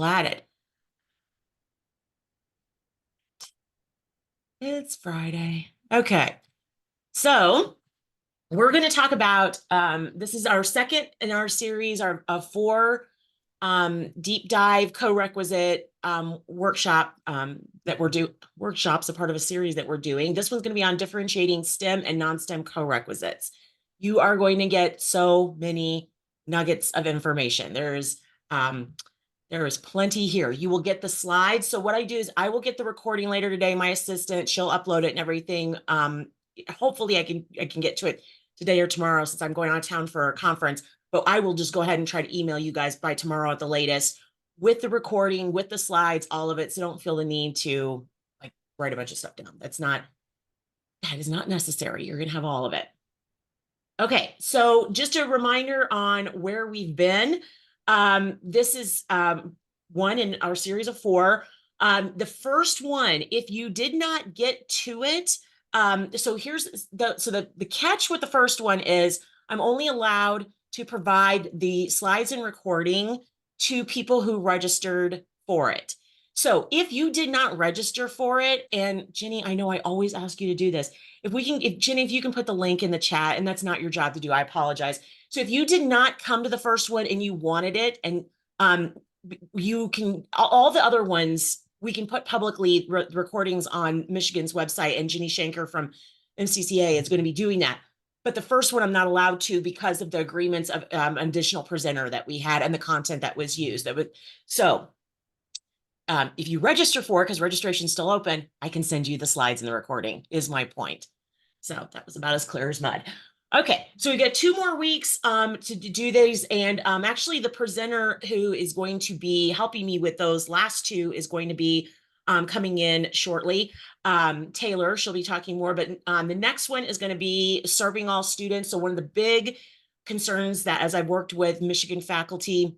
Glad it's Friday. Okay. So we're going to talk about this is our second in our series of four deep dive co-requisite workshop that we're doing. Workshops a part of a series that we're doing. This one's going to be on differentiating STEM and non-STEM co-requisites. You are going to get so many nuggets of information. There is plenty here. You will get the slides. So what I do is I will get the recording later today. My assistant, she'll upload it and everything. Hopefully I can get to it today or tomorrow since I'm going out of town for a conference. But I will just go ahead and try to email you guys by tomorrow at the latest with the recording, with the slides, all of it. So don't feel the need to like write a bunch of stuff down. That is not necessary. You're going to have all of it. Okay, so just a reminder on where we've been. This is one in our series of four. The first one, if you did not get to it, so here's the catch with the first one is I'm only allowed to provide the slides and recording to people who registered for it. So if you did not register for it, and Jenny, I know I always ask you to do this. If Jenny, if you can put the link in the chat, and that's not your job to do, I apologize. So if you did not come to the first one and you wanted it, and you can, all the other ones, we can put publicly recordings on Michigan's website, and Jenny Shanker from MCCA is going to be doing that. But the first one I'm not allowed to because of the agreements of an additional presenter that we had and the content that was used. If you register for it, because registration is still open, I can send you the slides and the recording, is my point. So that was about as clear as mud. Okay, so we got 2 more weeks to do these. And actually the presenter who is going to be helping me with those last 2 is going to be coming in shortly. Taylor, she'll be talking more, but the next one is going to be serving all students. So one of the big concerns that as I've worked with Michigan faculty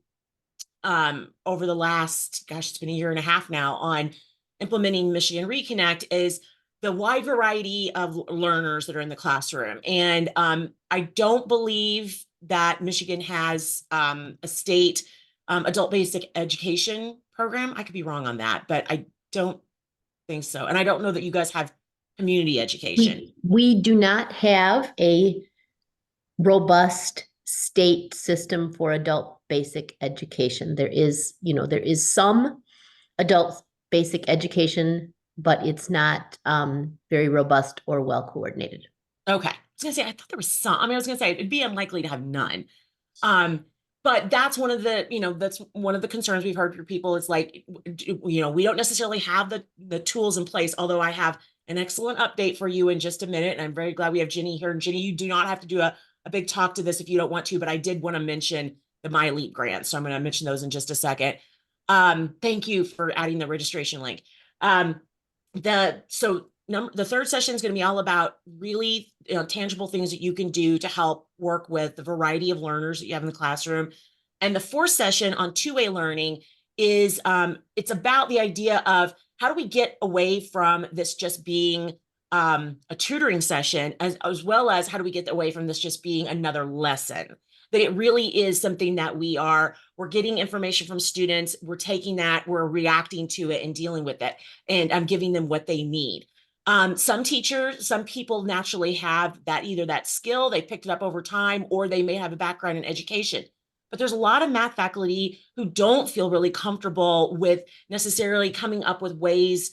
over the last, gosh, it's been a year and a half now on implementing Michigan Reconnect is the wide variety of learners that are in the classroom. And I don't believe that Michigan has a state adult basic education program. I could be wrong on that, but I don't think so. And I don't know that you guys have community education. We do not have a robust state system for adult basic education. There is some adult basic education, but it's not very robust or well coordinated. Okay. I was gonna say, I thought there was some. I mean, I was gonna say it'd be unlikely to have none. But that's one of the concerns we've heard from people. It's like, we don't necessarily have the tools in place, although I have an excellent update for you in just a minute. And I'm very glad we have Ginny here. And Ginny, you do not have to do a big talk to this if you don't want to, but I did want to mention the My Elite grants. So I'm going to mention those in just a second. Thank you for adding the registration link. The third session is going to be all about really tangible things that you can do to help work with the variety of learners that you have in the classroom. And the fourth session on two-way learning is it's about the idea of how do we get away from this just being a tutoring session, as well as how do we get away from this just being another lesson. That it really is something that we're getting information from students, we're taking that, we're reacting to it and dealing with it, and I'm giving them what they need. Some people naturally have that, either that skill, they picked it up over time, or they may have a background in education. But there's a lot of math faculty who don't feel really comfortable with necessarily coming up with ways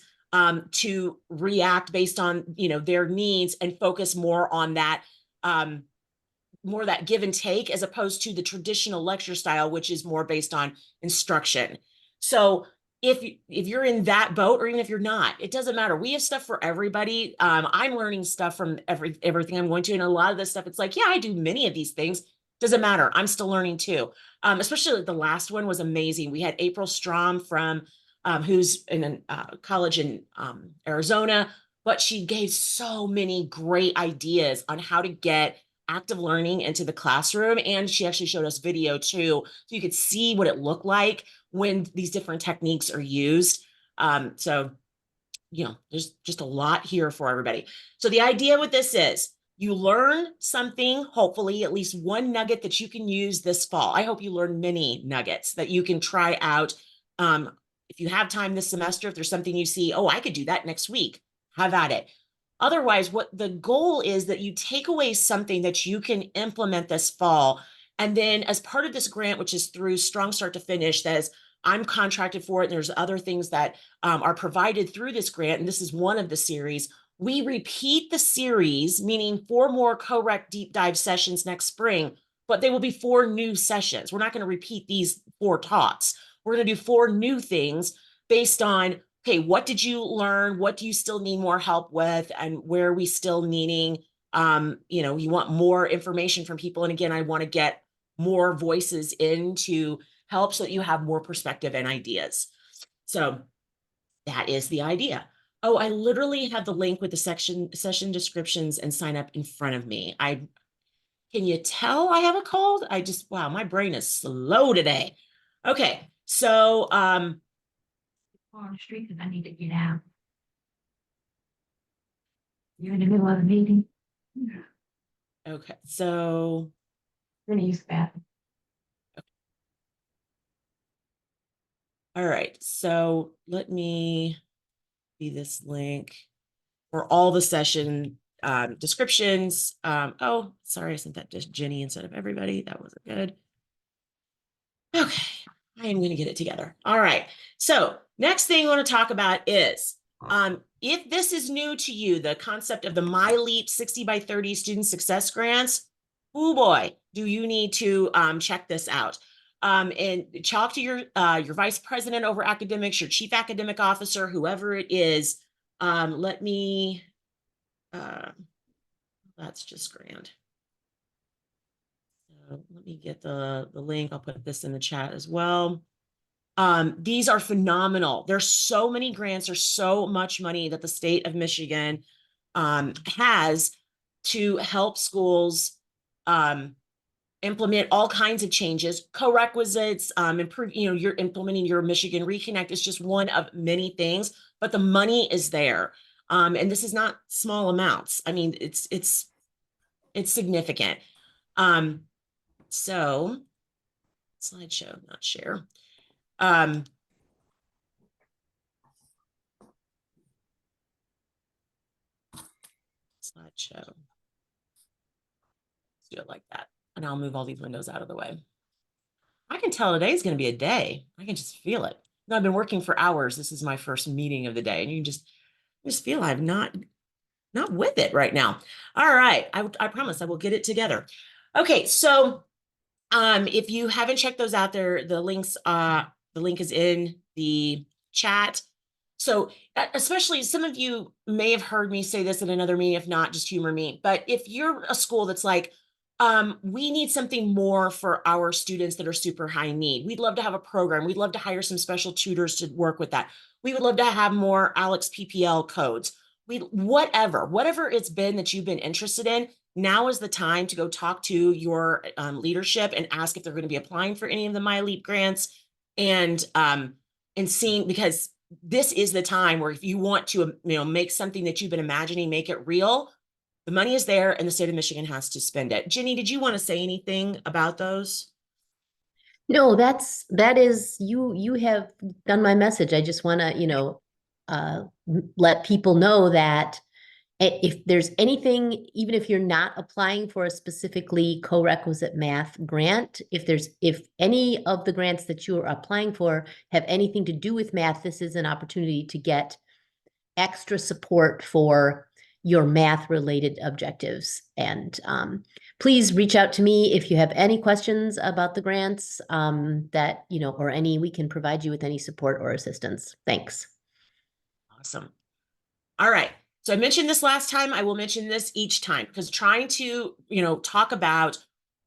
to react based on their needs and focus more on that give and take, as opposed to the traditional lecture style, which is more based on instruction. So if you're in that boat, or even if you're not, it doesn't matter. We have stuff for everybody. I'm learning stuff from everything I'm going to, and a lot of this stuff, it's like, yeah, I do many of these things. Doesn't matter. I'm still learning too. Especially the last one was amazing. We had April Strom from who's in a college in Arizona, but she gave so many great ideas on how to get active learning into the classroom. And she actually showed us video too, so you could see what it looked like when these different techniques are used. So there's just a lot here for everybody. So the idea with this is you learn something, hopefully at least one nugget that you can use this fall. I hope you learn many nuggets that you can try out If you have time this semester, if there's something you see, oh, I could do that next week, have at it. Otherwise, what the goal is that you take away something that you can implement this fall. And then as part of this grant, which is through Strong Start to Finish, that is, I'm contracted for it, and there's other things that are provided through this grant, and this is one of the series. We repeat the series, meaning 4 more Co-Req deep dive sessions next spring, but they will be 4 new sessions. We're not going to repeat these 4 talks. We're going to do 4 new things based on, okay, what did you learn? What do you still need more help with? And where are we still needing, you want more information from people. And again, I want to get more voices in to help so that you have more perspective and ideas. So that is the idea. Oh, I literally have the link with the session descriptions and sign up in front of me. Can you tell I have a cold? Wow, my brain is slow today. Okay, so On the street because I need to get out. You're in the middle of a meeting. okay, so Gonna use that. all right, so let me see this link for all the session descriptions. Oh, sorry, I sent that to Jenny instead of everybody. That wasn't good. Okay, I am going to get it together. All right, so next thing I want to talk about is if this is new to you, the concept of the MyLeap 60 by 30 student success grants, oh boy, do you need to check this out. And talk to your vice president over academics, your chief academic officer, whoever it is. Let me, that's just grand. So let me get the link. I'll put this in the chat as well. These are phenomenal. There's so many grants. There's so much money that the state of Michigan has to help schools implement all kinds of changes, co-requisites, improve, you're implementing your Michigan Reconnect is just one of many things, but the money is there. And this is not small amounts. I mean, it's significant. So slideshow, not share. Slideshow. Let's do it like that. And I'll move all these windows out of the way. I can tell today's going to be a day. I can just feel it. I've been working for hours. This is my first meeting of the day, and you can just feel I'm not with it right now. All right, I promise I will get it together. Okay, so if you haven't checked those out there, the link is in the chat. So especially some of you may have heard me say this in another meeting, if not, just humor me. But if you're a school that's like, we need something more for our students that are super high need. We'd love to have a program. We'd love to hire some special tutors to work with that. We would love to have more Alex PPL codes. Whatever it's been that you've been interested in, now is the time to go talk to your leadership and ask if they're going to be applying for any of the MyLeap grants and seeing, because this is the time where if you want to, make something that you've been imagining, make it real, the money is there and the state of Michigan has to spend it. Jenny, did you want to say anything about those? No, that is you have done my message. I just want to, let people know that if there's anything, even if you're not applying for a specifically co-requisite math grant, if any of the grants that you are applying for have anything to do with math, this is an opportunity to get extra support for your math related objectives. And please reach out to me if you have any questions about the grants that, or we can provide you with any support or assistance. Thanks. Awesome. All right. So I mentioned this last time. I will mention this each time because trying to, talk about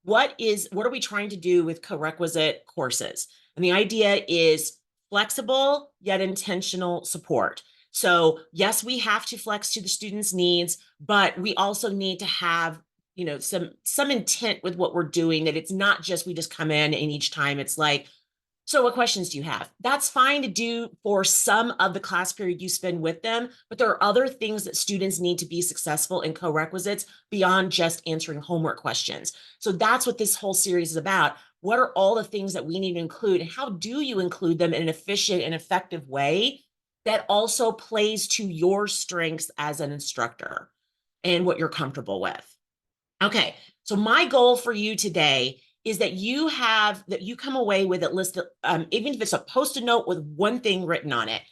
what are we trying to do with co-requisite courses? And the idea is flexible yet intentional support. So yes, we have to flex to the students' needs, but we also need to have, some intent with what we're doing, that it's not just we just come in and each time it's like, so what questions do you have? That's fine to do for some of the class period you spend with them, but there are other things that students need to be successful in co-requisites beyond just answering homework questions. So that's what this whole series is about, what are all the things that we need to include, and how do you include them in an efficient and effective way that also plays to your strengths as an instructor and what you're comfortable with. Okay, so my goal for you today is that you come away with at least, even if it's a Post-it note with one thing written on it,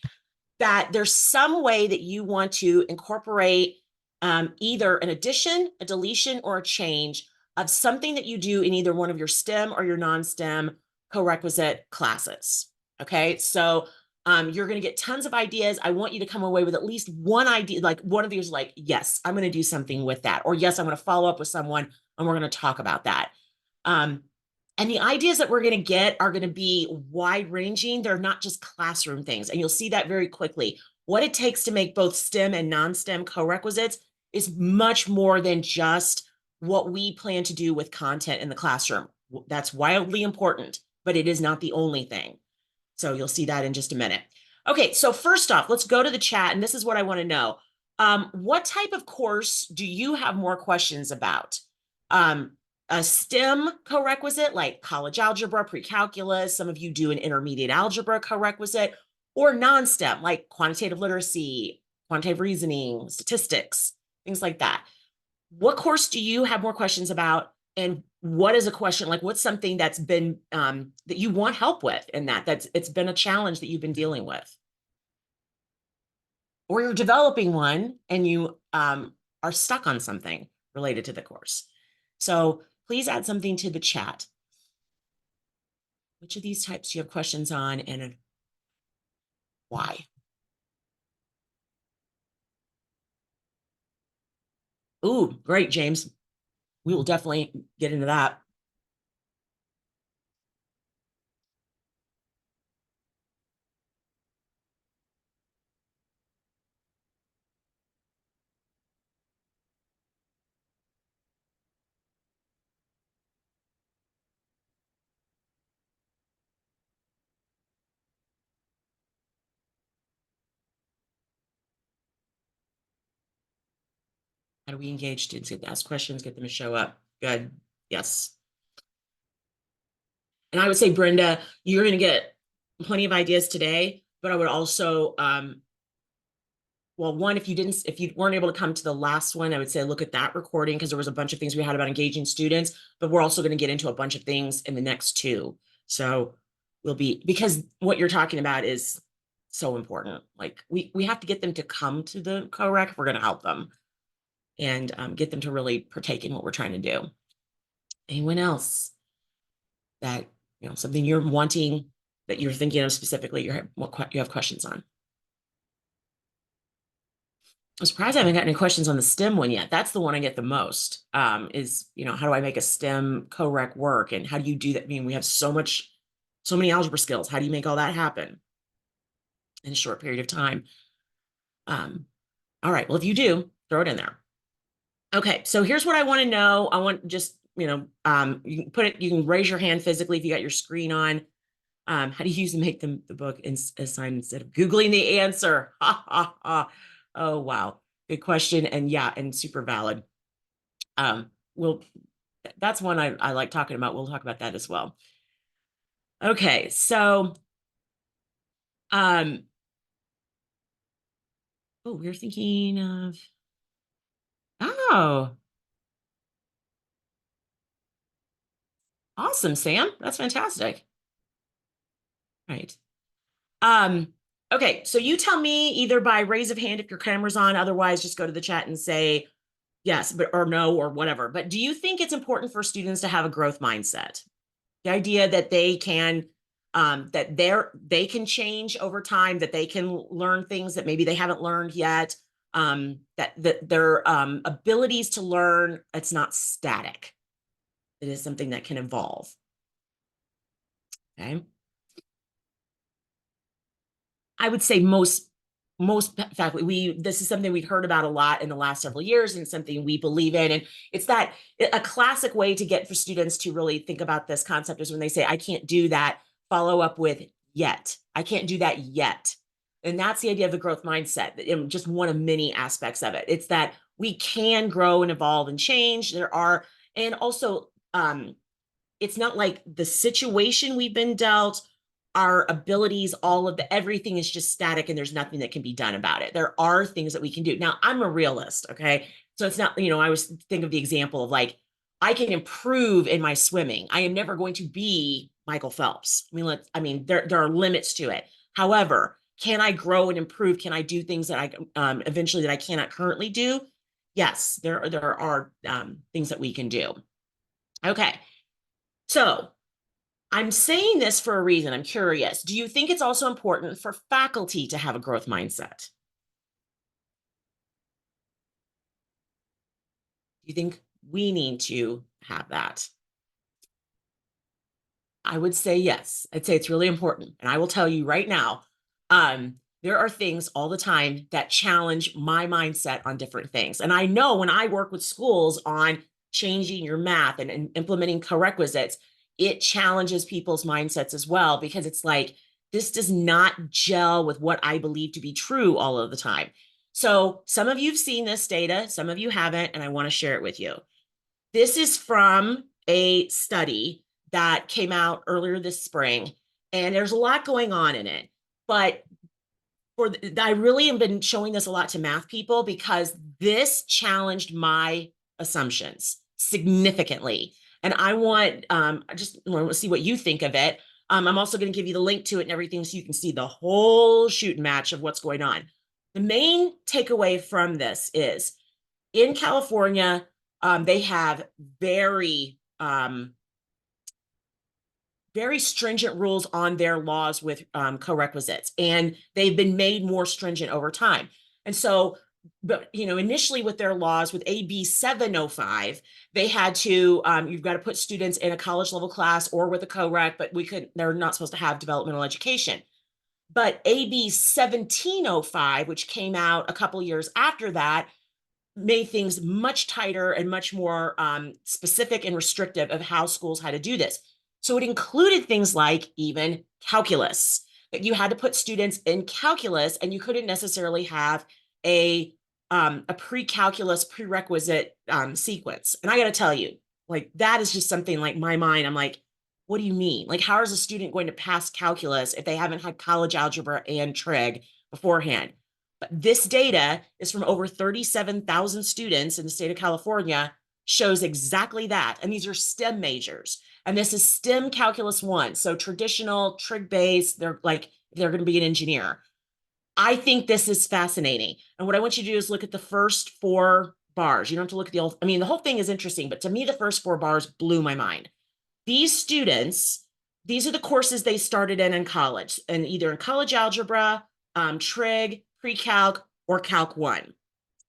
that there's some way that you want to incorporate either an addition, a deletion, or a change of something that you do in either one of your STEM or your non-STEM co-requisite classes. Okay, so you're going to get tons of ideas. I want you to come away with at least one idea, like one of these, like, yes, I'm going to do something with that, or yes, I'm going to follow up with someone and we're going to talk about that. And the ideas that we're going to get are going to be wide ranging. They're not just classroom things. And you'll see that very quickly. What it takes to make both STEM and non-STEM co-requisites is much more than just what we plan to do with content in the classroom. That's wildly important, but it is not the only thing. So you'll see that in just a minute. Okay, so first off, let's go to the chat. And this is what I want to know. What type of course do you have more questions about? A STEM co-requisite like college algebra, pre-calculus, some of you do an intermediate algebra co-requisite, or non-STEM like quantitative literacy, quantitative reasoning, statistics, things like that. What course do you have more questions about? And what is a question, like what's something that's been, that you want help with in it's been a challenge that you've been dealing with? Or you're developing one and you are stuck on something related to the course. So please add something to the chat. Which of these types do you have questions on and why? Ooh, great, James. We will definitely get into that. How do we engage students? Get to ask questions, get them to show up. Good. Yes. And I would say, Brenda, you're going to get plenty of ideas today, but I would also, well, one, if you weren't able to come to the last one, I would say look at that recording because there was a bunch of things we had about engaging students, but we're also going to get into a bunch of things in the next two. So because what you're talking about is so important. Like we have to get them to come to the Co-Req if we're going to help them and get them to really partake in what we're trying to do. Anyone else that, something you're wanting that you're thinking of specifically, you have questions on? I'm surprised I haven't got any questions on the STEM one yet. That's the one I get the most, is, how do I make a STEM co-req work? And how do you do that? I mean, we have so many algebra skills. How do you make all that happen in a short period of time? All right, well, if you do, throw it in there. Okay, so here's what I want to know. I want just, you can raise your hand physically if you got your screen on. How do you use to make the book assignment instead of Googling the answer? Ha, ha, ha. Oh, wow. Good question. And yeah, and super valid. That's one I like talking about. We'll talk about that as well. Okay, so, we're thinking of, awesome, Sam. That's fantastic. Right. Okay, so you tell me either by raise of hand if your camera's on, otherwise just go to the chat and say yes, or no, or whatever. But do you think it's important for students to have a growth mindset? The idea that they can, they can change over time, that they can learn things that maybe they haven't learned yet, that their abilities to learn, it's not static. It is something that can evolve. Okay. I would say most faculty, this is something we've heard about a lot in the last several years and something we believe in. And it's that a classic way to get for students to really think about this concept is when they say, I can't do that, follow up with yet. I can't do that yet. And that's the idea of the growth mindset, just one of many aspects of it. It's that we can grow and evolve and change. And also, it's not like the situation we've been dealt, our abilities, all of the everything is just static and there's nothing that can be done about it. There are things that we can do. Now, I'm a realist, okay? So it's not, I always think of the example of like, I can improve in my swimming. I am never going to be Michael Phelps. There are limits to it. However, can I grow and improve? Can I do things that I eventually that I cannot currently do? Yes, there are things that we can do. Okay, so I'm saying this for a reason. I'm curious. Do you think it's also important for faculty to have a growth mindset? Do you think we need to have that? I would say yes. I'd say it's really important. And I will tell you right now, there are things all the time that challenge my mindset on different things. And I know when I work with schools on changing your math and implementing co-requisites, it challenges people's mindsets as well, because it's like, this does not gel with what I believe to be true all of the time. So some of you've seen this data, some of you haven't, and I want to share it with you. This is from a study that came out earlier this spring, and there's a lot going on in it. But I really have been showing this a lot to math people because this challenged my assumptions significantly. And I just want to see what you think of it. I'm also going to give you the link to it and everything so you can see the whole shoot and match of what's going on. The main takeaway from this is in California, they have very stringent rules on their laws with co-requisites, and they've been made more stringent over time. And so, but initially with their laws with AB 705, they had to you've got to put students in a college level class or with a co-req, but they're not supposed to have developmental education. But AB 1705, which came out a couple years after that, made things much tighter and much more specific and restrictive of how schools had to do this. So it included things like even calculus, that you had to put students in calculus, and you couldn't necessarily have a pre-calculus prerequisite sequence. And I got to tell you, like, that is just something like my mind. I'm like, what do you mean? Like, how is a student going to pass calculus if they haven't had college algebra and trig beforehand? But this data is from over 37,000 students in the state of California, shows exactly that. And these are STEM majors. And this is STEM Calculus 1. So traditional, trig-based, they're going to be an engineer. I think this is fascinating. And what I want you to do is look at the first 4 bars. You don't have to look at the whole thing is interesting, but to me, the first 4 bars blew my mind. These students, these are the courses they started in college, and either in college algebra, trig, pre-calc, or calc 1.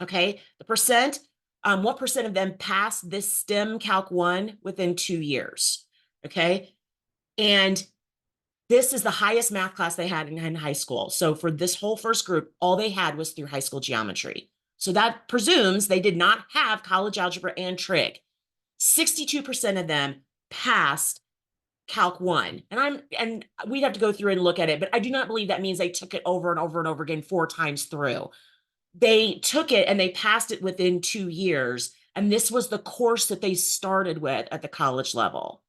Okay, the percent, what percent of them passed this STEM calc 1 within 2 years? Okay, and this is the highest math class they had in high school. So for this whole first group, all they had was through high school geometry. So that presumes they did not have college algebra and trig. 62% of them passed Calc 1. And we'd have to go through and look at it, but I do not believe that means they took it over and over and over again 4 times through. They took it and they passed it within 2 years. And this was the course that they started with at the college level.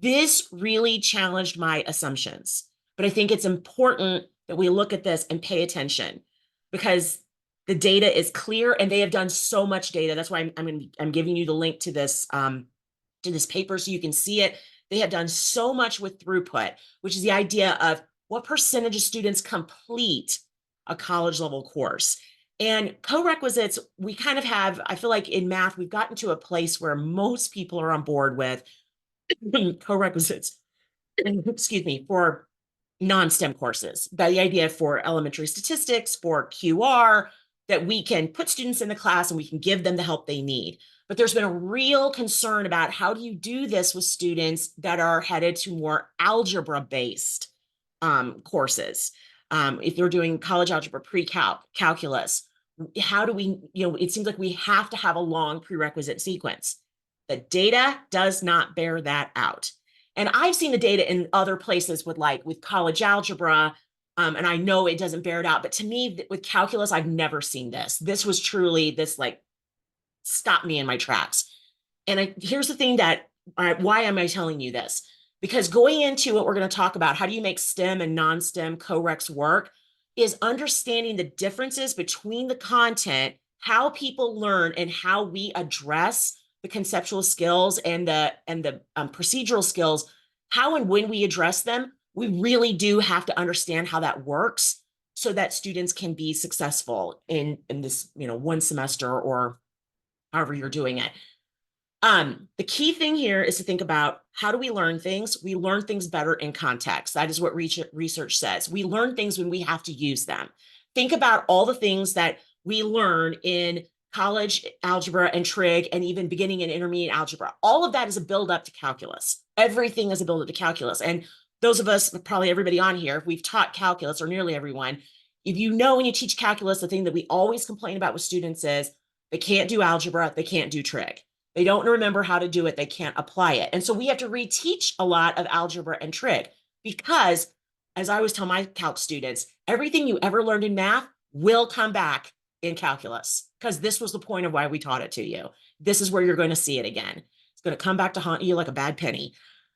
This really challenged my assumptions, but I think it's important that we look at this and pay attention, because the data is clear and they have done so much data. That's why I'm giving you the link to this paper so you can see it. They have done so much with throughput, which is the idea of what percentage of students complete a college level course. And co-requisites, we kind of have, I feel like in math, we've gotten to a place where most people are on board with co-requisites, excuse me, for non-STEM courses. The idea for elementary statistics, for QR, that we can put students in the class and we can give them the help they need. But there's been a real concern about how do you do this with students that are headed to more algebra-based courses. If they're doing college algebra, pre-calculus, how do we, it seems like we have to have a long prerequisite sequence. The data does not bear that out. And I've seen the data in other places with college algebra, and I know it doesn't bear it out. But to me, with calculus, I've never seen this. This was truly this stopped me in my tracks. And here's the thing that why am I telling you this? Because going into what we're going to talk about, how do you make STEM and non-STEM co-reqs work, is understanding the differences between the content, how people learn, and how we address the conceptual skills and the procedural skills. How and when we address them, we really do have to understand how that works so that students can be successful in this, one semester or however you're doing it. The key thing here is to think about, how do we learn things? We learn things better in context. That is what research says. We learn things when we have to use them. Think about all the things that we learn in college algebra and trig, and even beginning and intermediate algebra. All of that is a build up to calculus. Everything is a build up to calculus. And those of us, probably everybody on here, if we've taught calculus, or nearly everyone, if you know when you teach calculus, the thing that we always complain about with students is they can't do algebra, they can't do trig. They don't remember how to do it. They can't apply it. And so we have to reteach a lot of algebra and trig, because, as I always tell my calc students, everything you ever learned in math will come back in calculus, because this was the point of why we taught it to you. This is where you're going to see it again. It's going to come back to haunt you like a bad penny.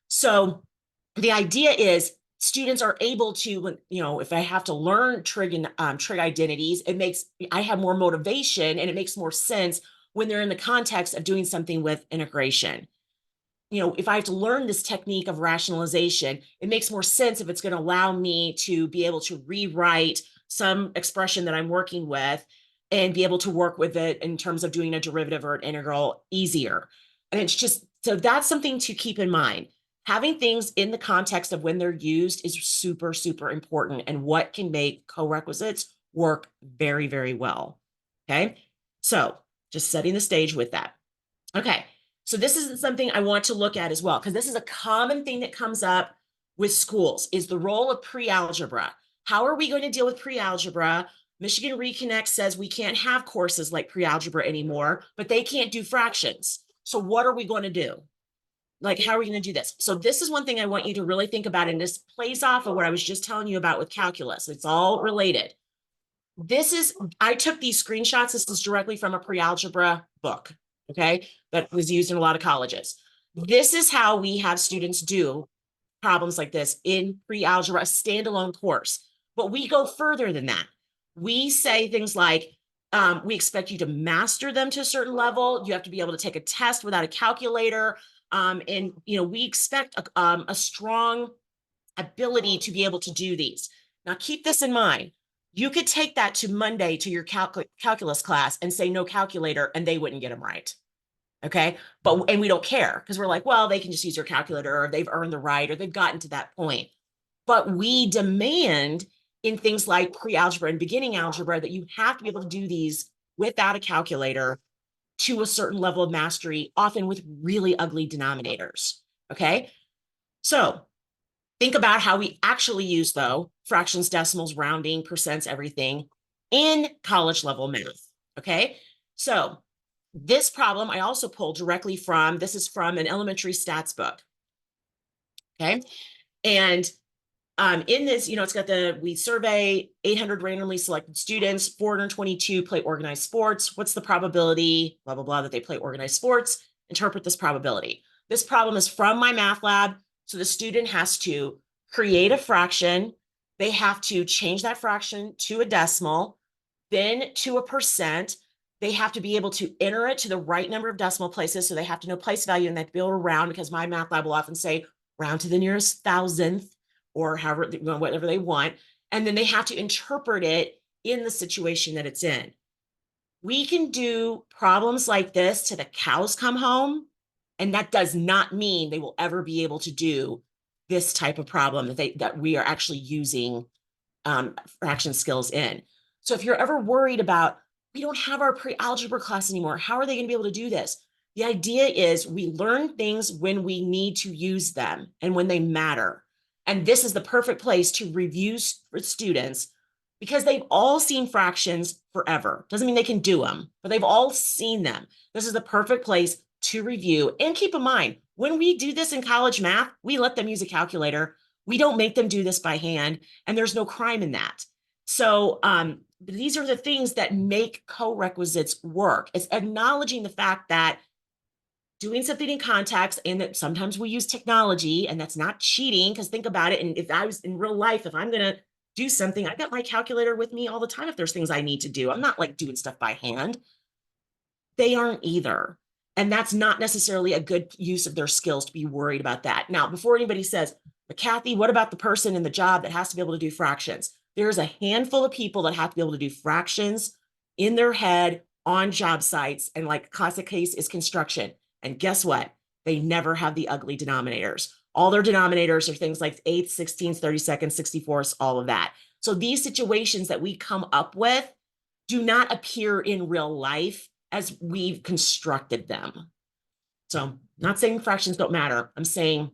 So the idea is students are able to, if I have to learn trig and trig identities, I have more motivation, and it makes more sense when they're in the context of doing something with integration. If I have to learn this technique of rationalization, it makes more sense if it's going to allow me to be able to rewrite some expression that I'm working with and be able to work with it in terms of doing a derivative or an integral easier. And it's just, so that's something to keep in mind. Having things in the context of when they're used is super, super important, and what can make co-requisites work very, very well. Okay. So just setting the stage with that. Okay, so this is something I want to look at as well, because this is a common thing that comes up with schools, is the role of pre-algebra. How are we going to deal with pre-algebra? Michigan Reconnect says we can't have courses like pre-algebra anymore, but they can't do fractions. So what are we going to do? Like, how are we going to do this? So this is one thing I want you to really think about, and this plays off of what I was just telling you about with calculus. It's all related. I took these screenshots. This is directly from a pre-algebra book, okay, that was used in a lot of colleges. This is how we have students do problems like this in pre-algebra, a standalone course. But we go further than that. We say things like, we expect you to master them to a certain level. You have to be able to take a test without a calculator. And we expect a strong ability to be able to do these. Now, keep this in mind. You could take that to Monday to your calculus class and say no calculator, and they wouldn't get them right. Okay. And we don't care, because we're like, well, they can just use your calculator, or they've earned the right, or they've gotten to that point. But we demand in things like pre-algebra and beginning algebra that you have to be able to do these without a calculator to a certain level of mastery, often with really ugly denominators. Okay. So think about how we actually use, though, fractions, decimals, rounding, percents, everything in college level math. Okay. So this problem I also pulled directly from, this is from an elementary stats book. Okay. And in this, it's got we survey 800 randomly selected students, 422 play organized sports. What's the probability, blah, blah, blah, that they play organized sports? Interpret this probability. This problem is from my math lab. So the student has to create a fraction. They have to change that fraction to a decimal, then to a percent. They have to be able to enter it to the right number of decimal places. So they have to know place value, and they have to be able to round, because my math lab will often say round to the nearest thousandth, or however, whatever they want. And then they have to interpret it in the situation that it's in. We can do problems like this till the cows come home, and that does not mean they will ever be able to do this type of problem that we are actually using fraction skills in. So if you're ever worried about, we don't have our pre-algebra class anymore, how are they going to be able to do this? The idea is we learn things when we need to use them and when they matter. And this is the perfect place to review for students, because they've all seen fractions forever. Doesn't mean they can do them, but they've all seen them. This is the perfect place to review. And keep in mind, when we do this in college math, we let them use a calculator. We don't make them do this by hand, and there's no crime in that. So these are the things that make co-requisites work. It's acknowledging the fact that doing something in context, and that sometimes we use technology, and that's not cheating, because think about it. And if I was in real life, if I'm going to do something, I got my calculator with me all the time if there's things I need to do. I'm not like doing stuff by hand. They aren't either. And that's not necessarily a good use of their skills to be worried about that. Now, before anybody says, but Kathy, what about the person in the job that has to be able to do fractions? There's a handful of people that have to be able to do fractions in their head on job sites. And like classic case is construction. And guess what? They never have the ugly denominators. All their denominators are things like eighths, 16ths, 32nds, 64ths, all of that. So these situations that we come up with do not appear in real life as we've constructed them. So not saying fractions don't matter. I'm saying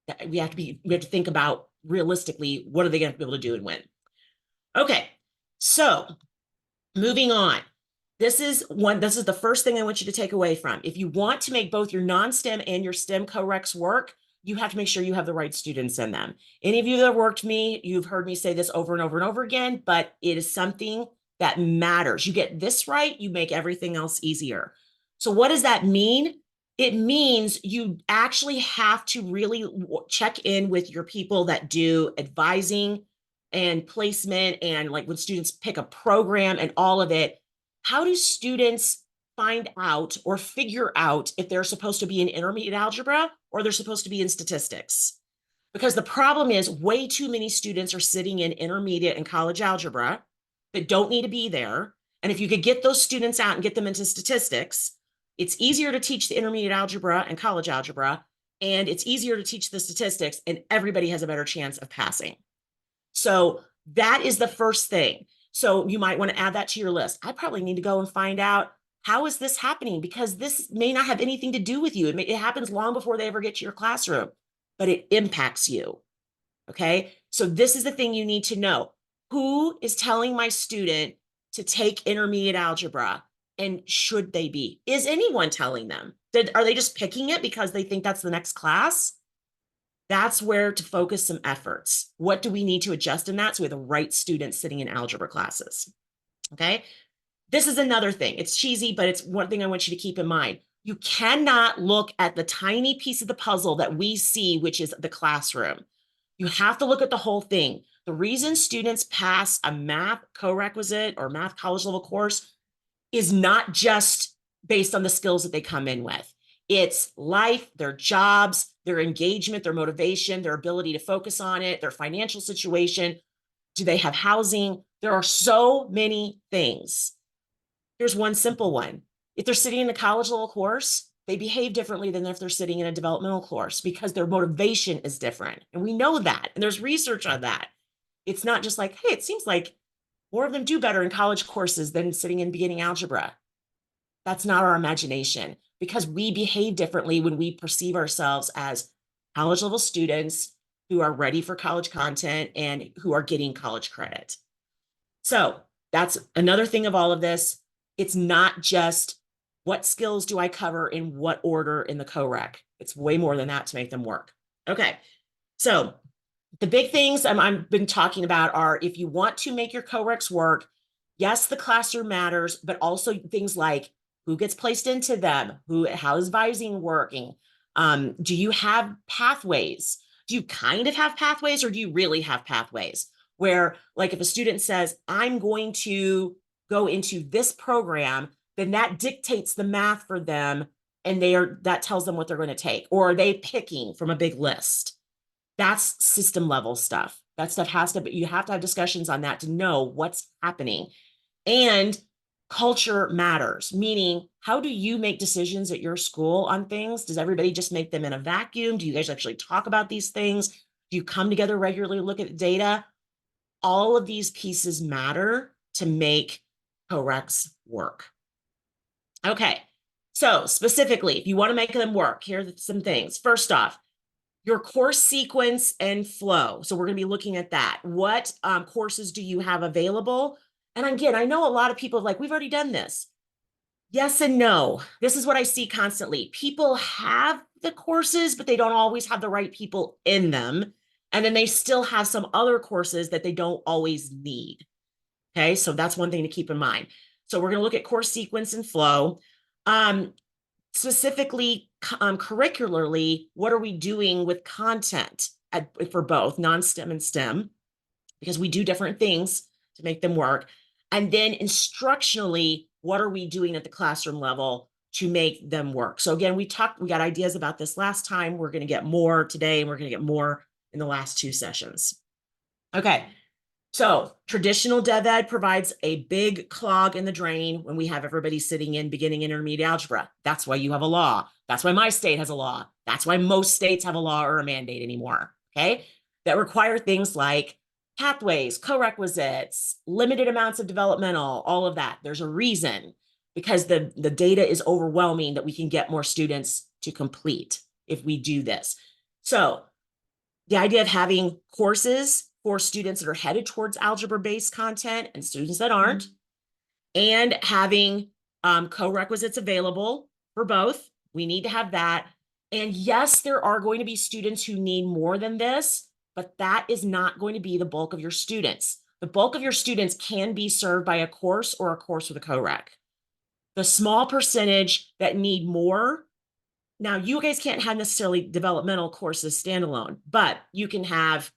that we have to think about realistically, what are they going to be able to do and when? Okay, so moving on. This is the first thing I want you to take away from. If you want to make both your non-STEM and your STEM co-reqs work, you have to make sure you have the right students in them. Any of you that have worked with me, you've heard me say this over and over and over again, but it is something that matters. You get this right, you make everything else easier. So what does that mean? It means you actually have to really check in with your people that do advising and placement, and like when students pick a program and all of it. How do students find out or figure out if they're supposed to be in intermediate algebra or they're supposed to be in statistics? Because the problem is way too many students are sitting in intermediate and college algebra that don't need to be there. And if you could get those students out and get them into statistics, it's easier to teach the intermediate algebra and college algebra, and it's easier to teach the statistics, and everybody has a better chance of passing. So that is the first thing. So you might want to add that to your list. I probably need to go and find out, how is this happening? Because this may not have anything to do with you. It happens long before they ever get to your classroom, but it impacts you. Okay. So this is the thing you need to know. Who is telling my student to take intermediate algebra, and should they be? Is anyone telling them? Are they just picking it because they think that's the next class? That's where to focus some efforts. What do we need to adjust in that so we have the right students sitting in algebra classes? Okay. This is another thing. It's cheesy, but it's one thing I want you to keep in mind. You cannot look at the tiny piece of the puzzle that we see, which is the classroom. You have to look at the whole thing. The reason students pass a math co-requisite or math college level course is not just based on the skills that they come in with. It's life, their jobs, their engagement, their motivation, their ability to focus on it, their financial situation. Do they have housing? There are so many things. Here's one simple one. If they're sitting in a college level course, they behave differently than if they're sitting in a developmental course because their motivation is different. And we know that. And there's research on that. It's not just like, hey, it seems like more of them do better in college courses than sitting in beginning algebra. That's not our imagination, because we behave differently when we perceive ourselves as college level students who are ready for college content and who are getting college credit. So that's another thing of all of this. It's not just what skills do I cover in what order in the Co-Req. It's way more than that to make them work. Okay, so the big things I've been talking about are, if you want to make your Co-Reqs work, yes, the classroom matters, but also things like who gets placed into them, how is vising working? Do you have pathways? Do you kind of have pathways, or do you really have pathways? Where, like, if a student says, I'm going to go into this program, then that dictates the math for them, and that tells them what they're going to take. Or are they picking from a big list? That's system level stuff. That stuff you have to have discussions on that to know what's happening. And culture matters, meaning, how do you make decisions at your school on things? Does everybody just make them in a vacuum? Do you guys actually talk about these things? Do you come together regularly, look at data? All of these pieces matter to make Co-Reqs work. Okay, so specifically, if you want to make them work, here are some things. First off, your course sequence and flow. So we're going to be looking at that. What courses do you have available? And again, I know a lot of people are like, we've already done this. Yes and no. This is what I see constantly. People have the courses, but they don't always have the right people in them. And then they still have some other courses that they don't always need. Okay, so that's one thing to keep in mind. So we're going to look at course sequence and flow. specifically curricularly, what are we doing with content for both non-STEM and STEM? Because we do different things to make them work. And then instructionally, what are we doing at the classroom level to make them work? So again, we got ideas about this last time. We're going to get more today, and we're going to get more in the last 2 sessions. Okay. So traditional dev ed provides a big clog in the drain when we have everybody sitting in beginning and intermediate algebra. That's why you have a law. That's why my state has a law. That's why most states have a law or a mandate anymore, okay? That require things like pathways, co-requisites, limited amounts of developmental, all of that. There's a reason, because the data is overwhelming, that we can get more students to complete if we do this. So the idea of having courses for students that are headed towards algebra-based content and students that aren't, and having co-requisites available for both. We need to have that. And yes, there are going to be students who need more than this, but that is not going to be the bulk of your students. The bulk of your students can be served by a course or a course with a co-req. The small percentage that need more, now you guys can't have necessarily developmental courses standalone, but you can have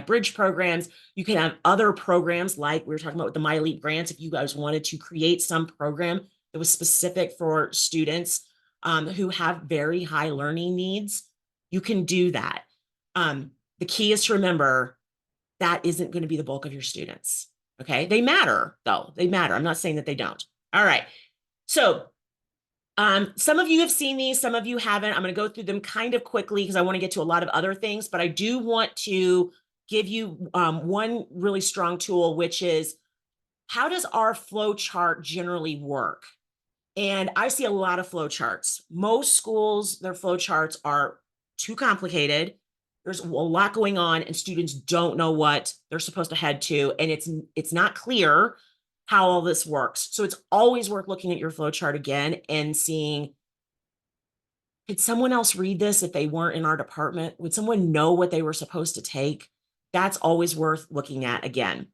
bridge programs. You can have other programs like we were talking about with the My Elite grants. If you guys wanted to create some program that was specific for students who have very high learning needs, you can do that. The key is to remember that isn't going to be the bulk of your students. Okay. They matter though. They matter. I'm not saying that they don't. All right. So some of you have seen these, some of you haven't. I'm going to go through them kind of quickly because I want to get to a lot of other things, but I do want to give you one really strong tool, which is how does our flow chart generally work? And I see a lot of flow charts. Most schools, their flow charts are too complicated. There's a lot going on and students don't know what they're supposed to head to. And it's not clear how all this works. So it's always worth looking at your flow chart again and seeing, did someone else read this if they weren't in our department? Would someone know what they were supposed to take? That's always worth looking at again.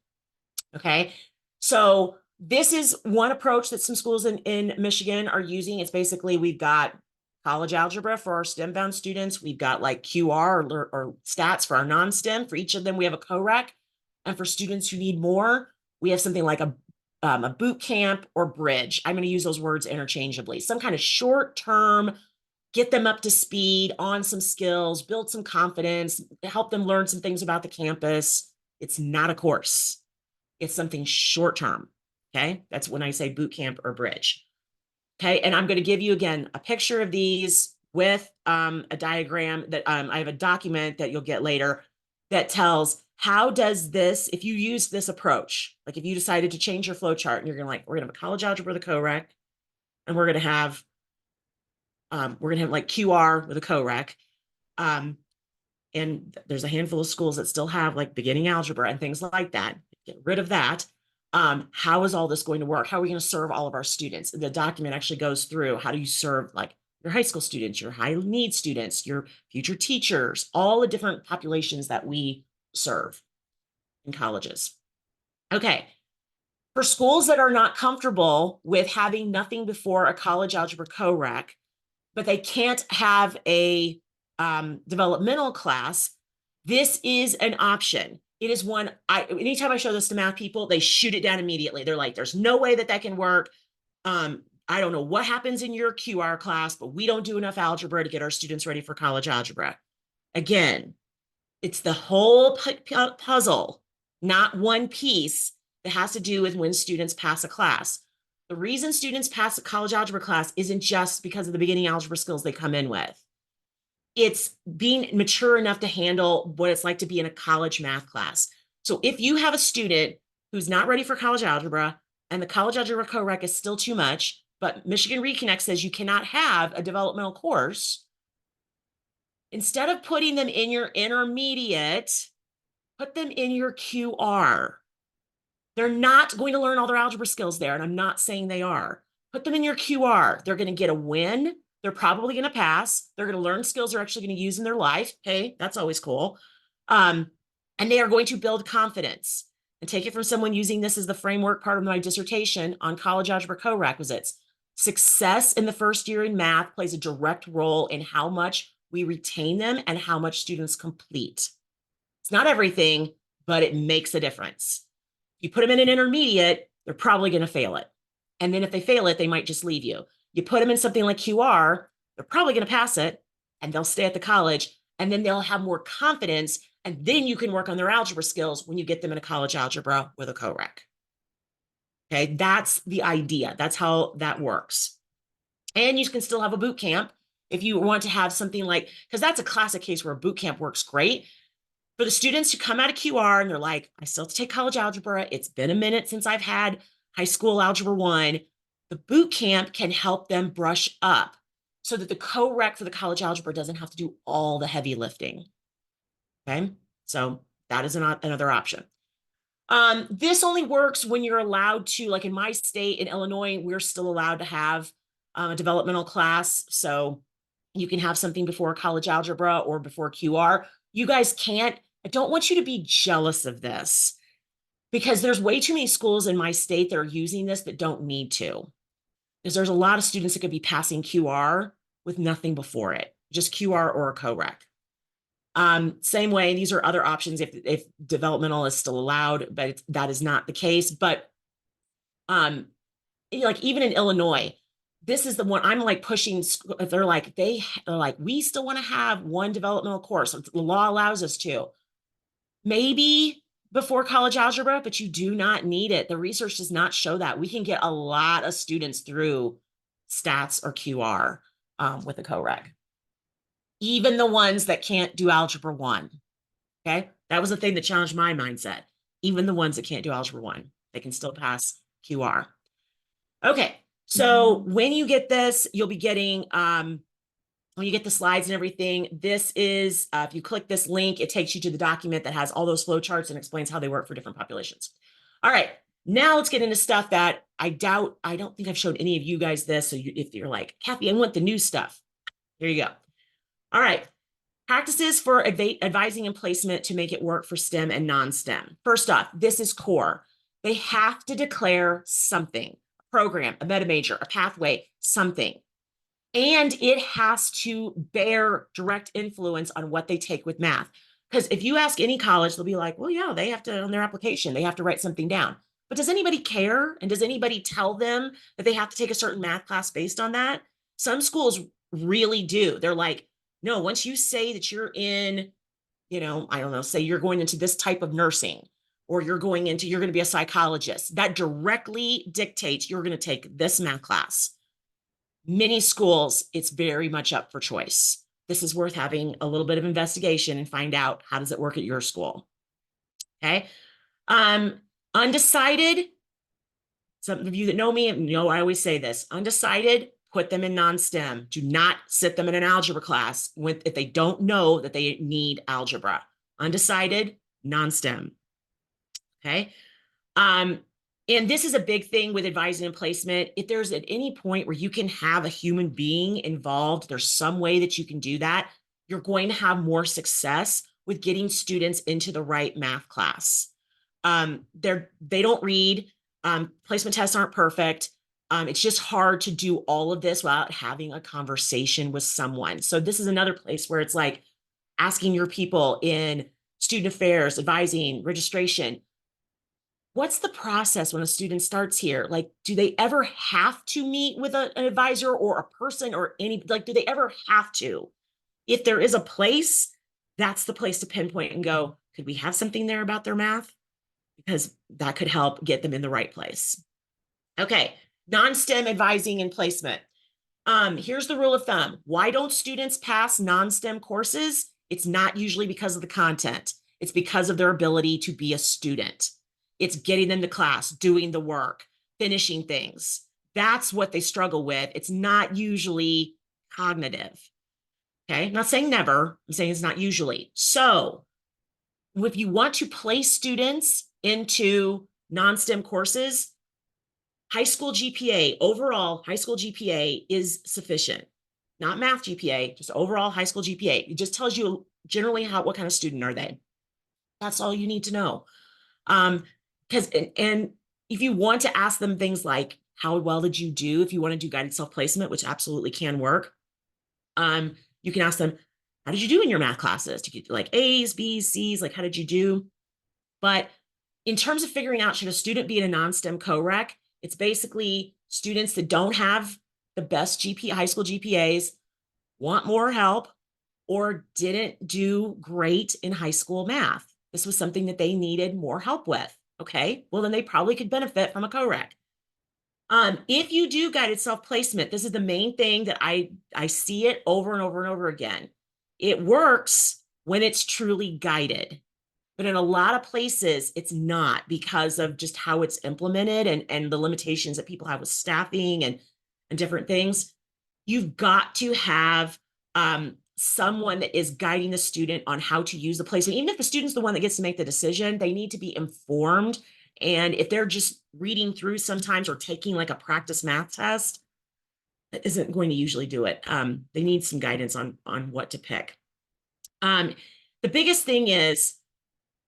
Okay. So this is one approach that some schools in Michigan are using. It's basically, we've got college algebra for our STEM bound students. We've got like QR or stats for our non-STEM. For each of them, we have a co-req. And for students who need more, we have something like a boot camp or bridge. I'm going to use those words interchangeably. Some kind of short-term, get them up to speed on some skills, build some confidence, help them learn some things about the campus. It's not a course. It's something short-term. Okay. That's when I say boot camp or bridge. Okay. And I'm going to give you again a picture of these with a diagram that I have a document that you'll get later that tells how does this, if you use this approach, like if you decided to change your flow chart and you're going to we're going to have a college algebra with a co-req, and we're going to have like QR with a co-req. And there's a handful of schools that still have like beginning algebra and things like that. Get rid of that. How is all this going to work? How are we going to serve all of our students? The document actually goes through how do you serve like your high school students, your high need students, your future teachers, all the different populations that we serve in colleges. Okay. For schools that are not comfortable with having nothing before a college algebra co-req, but they can't have a developmental class, this is an option. It is one, anytime I show this to math people, they shoot it down immediately. They're like, there's no way that can work. I don't know what happens in your QR class, but we don't do enough algebra to get our students ready for college algebra. Again, it's the whole puzzle, not one piece that has to do with when students pass a class. The reason students pass a college algebra class isn't just because of the beginning algebra skills they come in with. It's being mature enough to handle what it's like to be in a college math class. So if you have a student who's not ready for college algebra and the college algebra co-req is still too much, but Michigan Reconnect says you cannot have a developmental course, instead of putting them in your intermediate, put them in your QR. They're not going to learn all their algebra skills there, and I'm not saying they are. Put them in your QR. They're going to get a win. They're probably going to pass. They're going to learn skills they're actually going to use in their life. Hey, that's always cool. And they are going to build confidence. And take it from someone using this as the framework part of my dissertation on college algebra co-requisites. Success in the first year in math plays a direct role in how much we retain them and how much students complete. It's not everything, but it makes a difference. You put them in an intermediate, they're probably going to fail it. And then if they fail it, they might just leave you. You put them in something like QR, they're probably going to pass it and they'll stay at the college, and then they'll have more confidence. And then you can work on their algebra skills when you get them in a college algebra with a Co-Req. Okay, that's the idea. That's how that works. And you can still have a boot camp if you want to have something like, because that's a classic case where a boot camp works great. For the students who come out of QR and they're like, I still have to take college algebra. It's been a minute since I've had high school algebra 1. The boot camp can help them brush up so that the Co-Req for the college algebra doesn't have to do all the heavy lifting. Okay, so that is another option. This only works when you're allowed to, like in my state, in Illinois, we're still allowed to have a developmental class. So you can have something before college algebra or before QR. You guys can't. I don't want you to be jealous of this because there's way too many schools in my state that are using this that don't need to. Because there's a lot of students that could be passing QR with nothing before it, just QR or a Co-Req. Same way, these are other options if developmental is still allowed, but that is not the case. But like even in Illinois, this is the one I'm like pushing. They're like, we still want to have one developmental course. The law allows us to. Maybe before college algebra, but you do not need it. The research does not show that. We can get a lot of students through stats or QR with a Co-Req. Even the ones that can't do algebra 1. Okay, that was the thing that challenged my mindset. Even the ones that can't do algebra 1, they can still pass QR. Okay, so when you get this, you'll be getting, when you get the slides and everything, this is, if you click this link, it takes you to the document that has all those flow charts and explains how they work for different populations. All right, now let's get into stuff that I don't think I've showed any of you guys this. So if you're like, Kathy, I want the new stuff. Here you go. All right. Practices for advising and placement to make it work for STEM and non-STEM. First off, this is core. They have to declare something, a program, a meta major, a pathway, something. And it has to bear direct influence on what they take with math. Because if you ask any college, they'll be like, well, yeah, they have to, on their application, they have to write something down. But does anybody care? And does anybody tell them that they have to take a certain math class based on that? Some schools really do. They're like, no, once you say that you're in, I don't know, say you're going into this type of nursing, or you're going to be a psychologist, that directly dictates you're going to take this math class. Many schools, it's very much up for choice. This is worth having a little bit of investigation and find out how does it work at your school. Okay. Undecided. Some of you that know me know I always say this. Undecided, put them in non-STEM. Do not sit them in an algebra class if they don't know that they need algebra. Undecided, non-STEM. Okay. And this is a big thing with advising and placement. If there's at any point where you can have a human being involved, there's some way that you can do that, you're going to have more success with getting students into the right math class. They don't read. Placement tests aren't perfect. It's just hard to do all of this without having a conversation with someone. So this is another place where it's like asking your people in student affairs, advising, registration, what's the process when a student starts here? Like, do they ever have to meet with an advisor or a person or do they ever have to? If there is a place, that's the place to pinpoint and go, could we have something there about their math? Because that could help get them in the right place. Okay, non-STEM advising and placement. Here's the rule of thumb. Why don't students pass non-STEM courses? It's not usually because of the content. It's because of their ability to be a student. It's getting them to class, doing the work, finishing things. That's what they struggle with. It's not usually cognitive. Okay, I'm not saying never. I'm saying it's not usually. So if you want to place students into non-STEM courses, high school GPA, overall high school GPA is sufficient. Not math GPA, just overall high school GPA. It just tells you generally what kind of student are they. That's all you need to know. And if you want to ask them things like, how well did you do if you want to do guided self-placement, which absolutely can work. You can ask them, how did you do in your math classes? Did you get like A's, B's, C's? Like, how did you do? But in terms of figuring out, should a student be in a non-STEM co-req, it's basically students that don't have the best high school GPAs, want more help, or didn't do great in high school math. This was something that they needed more help with. Okay, well, then they probably could benefit from a co-req. If you do guided self-placement, this is the main thing that I see it over and over and over again. It works when it's truly guided. But in a lot of places, it's not, because of just how it's implemented and the limitations that people have with staffing and different things. You've got to have someone that is guiding the student on how to use the placement. Even if the student's the one that gets to make the decision, they need to be informed. And if they're just reading through sometimes or taking like a practice math test, that isn't going to usually do it. They need some guidance on what to pick. The biggest thing is,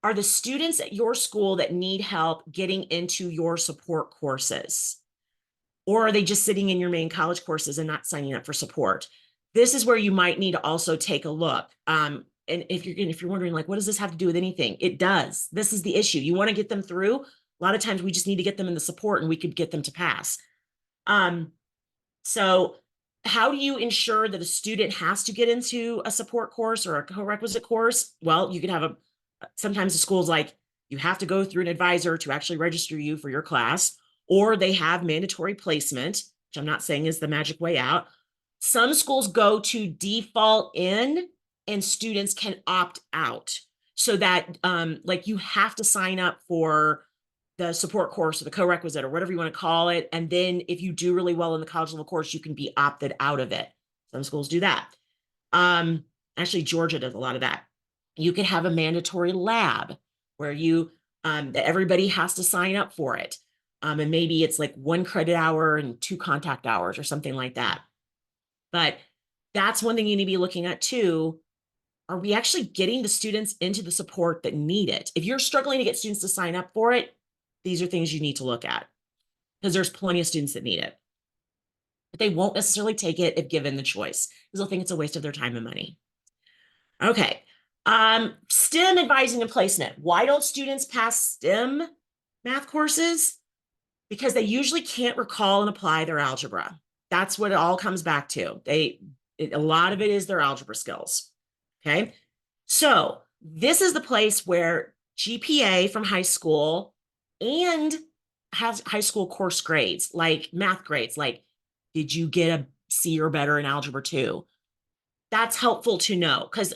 are the students at your school that need help getting into your support courses? Or are they just sitting in your main college courses and not signing up for support? This is where you might need to also take a look. And if you're wondering, like, what does this have to do with anything? It does. This is the issue. You want to get them through. A lot of times we just need to get them in the support and we could get them to pass. So how do you ensure that a student has to get into a support course or a co-requisite course? Well, you could have sometimes the school's like, you have to go through an advisor to actually register you for your class, or they have mandatory placement, which I'm not saying is the magic way out. Some schools go to default in and students can opt out, so that like you have to sign up for the support course or the co-requisite or whatever you want to call it. And then if you do really well in the college level course, you can be opted out of it. Some schools do that. Actually, Georgia does a lot of that. You could have a mandatory lab where you everybody has to sign up for it. And maybe it's like 1 credit hour and 2 contact hours or something like that. But that's one thing you need to be looking at too. Are we actually getting the students into the support that need it? If you're struggling to get students to sign up for it, these are things you need to look at, because there's plenty of students that need it. But they won't necessarily take it if given the choice, because they'll think it's a waste of their time and money. Okay. STEM advising and placement. Why don't students pass STEM math courses? Because they usually can't recall and apply their algebra. That's what it all comes back to. A lot of it is their algebra skills. Okay. So this is the place where GPA from high school and has high school course grades, like math grades, like, did you get a C or better in algebra 2? That's helpful to know, because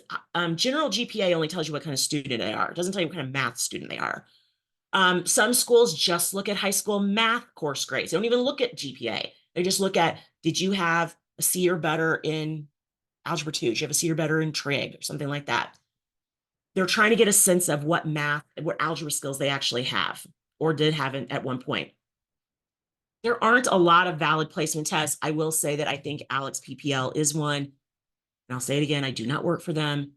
general GPA only tells you what kind of student they are. It doesn't tell you what kind of math student they are. Some schools just look at high school math course grades. They don't even look at GPA. They just look at, did you have a C or better in algebra 2? Did you have a C or better in trig or something like that? They're trying to get a sense of what algebra skills they actually have or did have at one point. There aren't a lot of valid placement tests. I will say that I think Alex PPL is one. And I'll say it again, I do not work for them.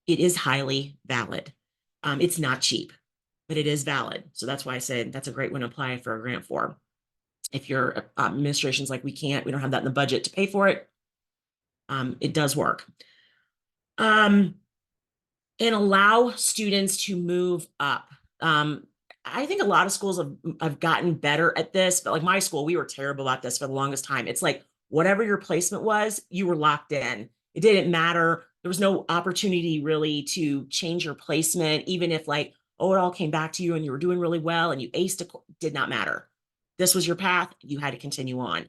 It is highly valid. It's not cheap, but it is valid. So that's why I said that's a great one to apply for a grant for. If your administration's like, we don't have that in the budget to pay for it, it does work. And allow students to move up. I think a lot of schools have gotten better at this, but like my school, we were terrible at this for the longest time. It's like, whatever your placement was, you were locked in. It didn't matter. There was no opportunity really to change your placement, even if like, oh, it all came back to you and you were doing really well and you aced it, did not matter. This was your path. You had to continue on.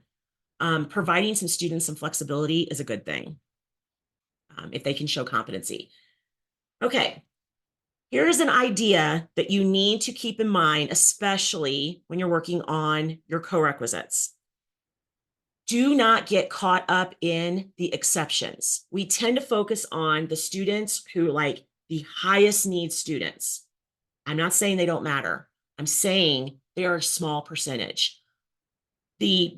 Providing some students some flexibility is a good thing if they can show competency. Okay, here's an idea that you need to keep in mind, especially when you're working on your co-requisites. Do not get caught up in the exceptions. We tend to focus on the students who like the highest need students. I'm not saying they don't matter. I'm saying they are a small percentage. The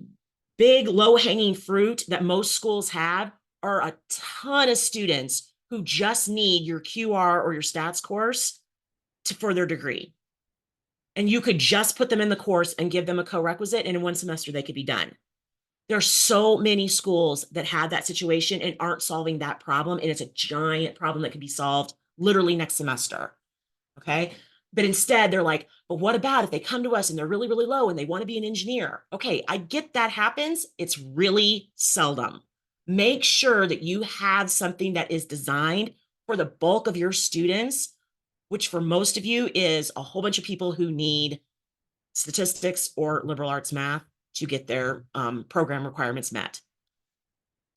big low-hanging fruit that most schools have are a ton of students who just need your QR or your stats course for their degree. and you could just put them in the course and give them a co-requisite, and in one semester they could be done. There are so many schools that have that situation and aren't solving that problem, and it's a giant problem that can be solved literally next semester. Okay. But instead, they're like, but what about if they come to us and they're really, really low and they want to be an engineer? Okay, I get that happens. It's really seldom. Make sure that you have something that is designed for the bulk of your students, which for most of you is a whole bunch of people who need statistics or liberal arts math to get their program requirements met.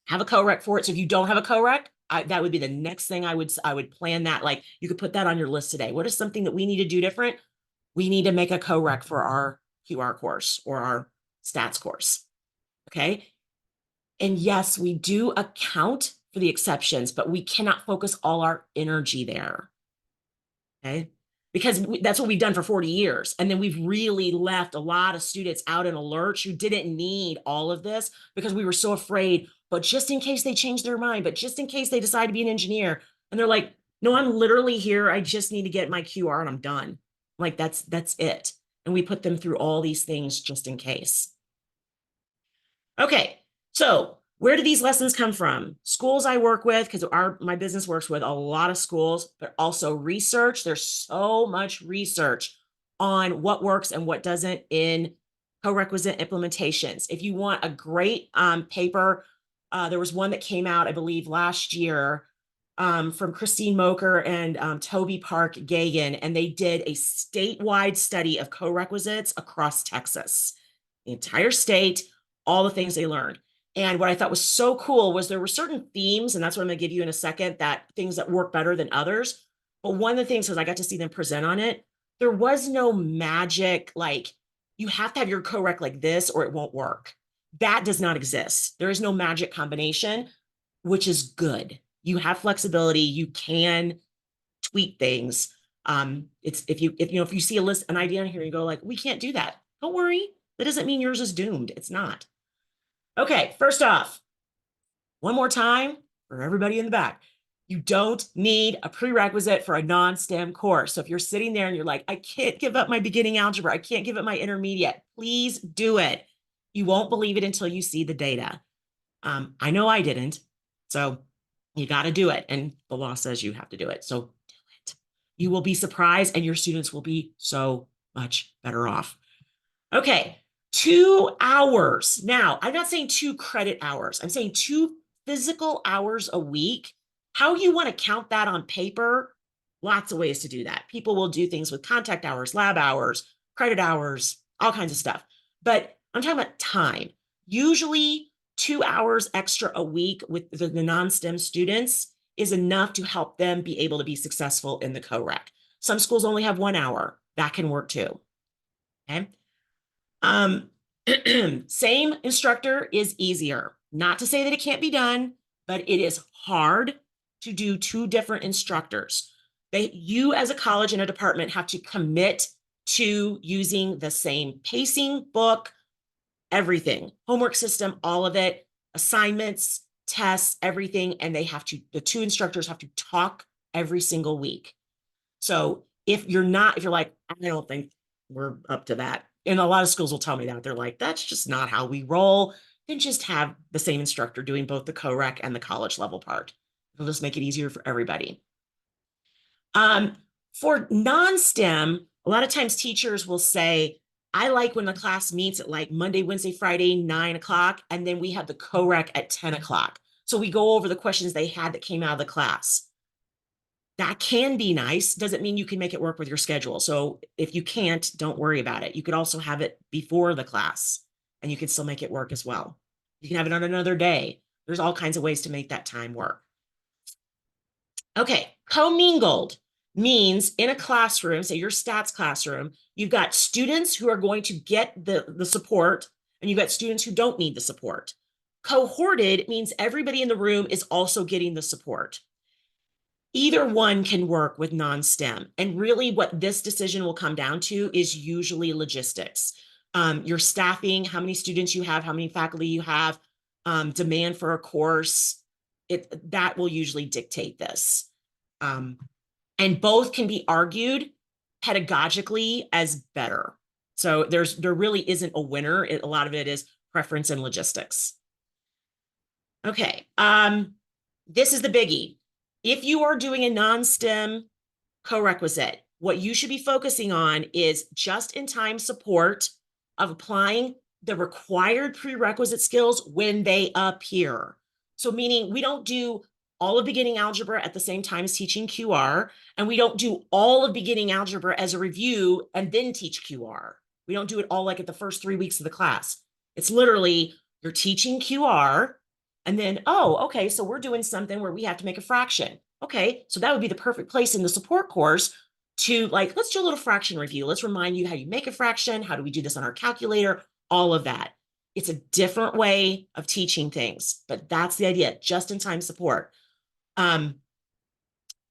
Have a co-req for it. So if you don't have a co-req, that would be the next thing I would plan that. Like you could put that on your list today. What is something that we need to do different? We need to make a co-req for our QR course or our stats course. Okay. And yes, we do account for the exceptions, but we cannot focus all our energy there. Okay. Because that's what we've done for 40 years. And then we've really left a lot of students out in a lurch who didn't need all of this because we were so afraid, but just in case they change their mind, but just in case they decide to be an engineer. And they're like, no, I'm literally here. I just need to get my QR and I'm done. Like that's it. And we put them through all these things just in case. Okay, so where do these lessons come from? Schools I work with, because my business works with a lot of schools, but also research. There's so much research on what works and what doesn't in co-requisite implementations. If you want a great paper, there was one that came out, I believe, last year from Christine Moker and Toby Park Gagan, and they did a statewide study of co-requisites across Texas, the entire state, all the things they learned. And what I thought was so cool was there were certain themes, and that's what I'm going to give you in a second, that things that work better than others. But one of the things was I got to see them present on it. There was no magic, like you have to have your co-req like this or it won't work. That does not exist. There is no magic combination, which is good. You have flexibility. You can tweak things. It's if you see an idea on here and you go like, we can't do that. Don't worry. That doesn't mean yours is doomed. It's not. Okay, first off, one more time for everybody in the back. You don't need a prerequisite for a non-STEM course. So if you're sitting there and you're like, I can't give up my beginning algebra, I can't give up my intermediate, please do it. You won't believe it until you see the data. I know I didn't. So you got to do it. And the law says you have to do it. So do it. You will be surprised and your students will be so much better off. Okay. 2 hours. Now, I'm not saying 2 credit hours. I'm saying 2 physical hours a week. How you want to count that on paper, lots of ways to do that. People will do things with contact hours, lab hours, credit hours, all kinds of stuff. But I'm talking about time. Usually 2 hours extra a week with the non-STEM students is enough to help them be able to be successful in the co-req. Some schools only have 1 hour. That can work too. Okay. Same instructor is easier. Not to say that it can't be done, but it is hard to do 2 different instructors. You as a college and a department have to commit to using the same pacing book, everything, homework system, all of it, assignments, tests, everything. And the 2 instructors have to talk every single week. So if you're like, I don't think we're up to that. And a lot of schools will tell me that. They're like, that's just not how we roll. Then just have the same instructor doing both the co-req and the college level part. It'll just make it easier for everybody. For non-STEM, a lot of times teachers will say, I like when the class meets at like Monday, Wednesday, Friday, 9 o'clock, and then we have the co-req at 10 o'clock. So we go over the questions they had that came out of the class. That can be nice. Doesn't mean you can make it work with your schedule. So if you can't, don't worry about it. You could also have it before the class and you can still make it work as well. You can have it on another day. There's all kinds of ways to make that time work. Okay, commingled means in a classroom, say your stats classroom, you've got students who are going to get the support and you've got students who don't need the support. Cohorted means everybody in the room is also getting the support. Either one can work with non-STEM. And really what this decision will come down to is usually logistics. Your staffing, how many students you have, how many faculty you have, demand for a course, that will usually dictate this. And both can be argued pedagogically as better. So there really isn't a winner. A lot of it is preference and logistics. Okay, this is the biggie. If you are doing a non-STEM co-requisite, what you should be focusing on is just-in-time support of applying the required prerequisite skills when they appear. So meaning we don't do all of beginning algebra at the same time as teaching QR, and we don't do all of beginning algebra as a review and then teach QR. We don't do it all like at the first 3 weeks of the class. It's literally you're teaching QR, and then, oh, okay, so we're doing something where we have to make a fraction. Okay, so that would be the perfect place in the support course to like, let's do a little fraction review. Let's remind you how you make a fraction. How do we do this on our calculator? All of that. It's a different way of teaching things, but that's the idea, just-in-time support. The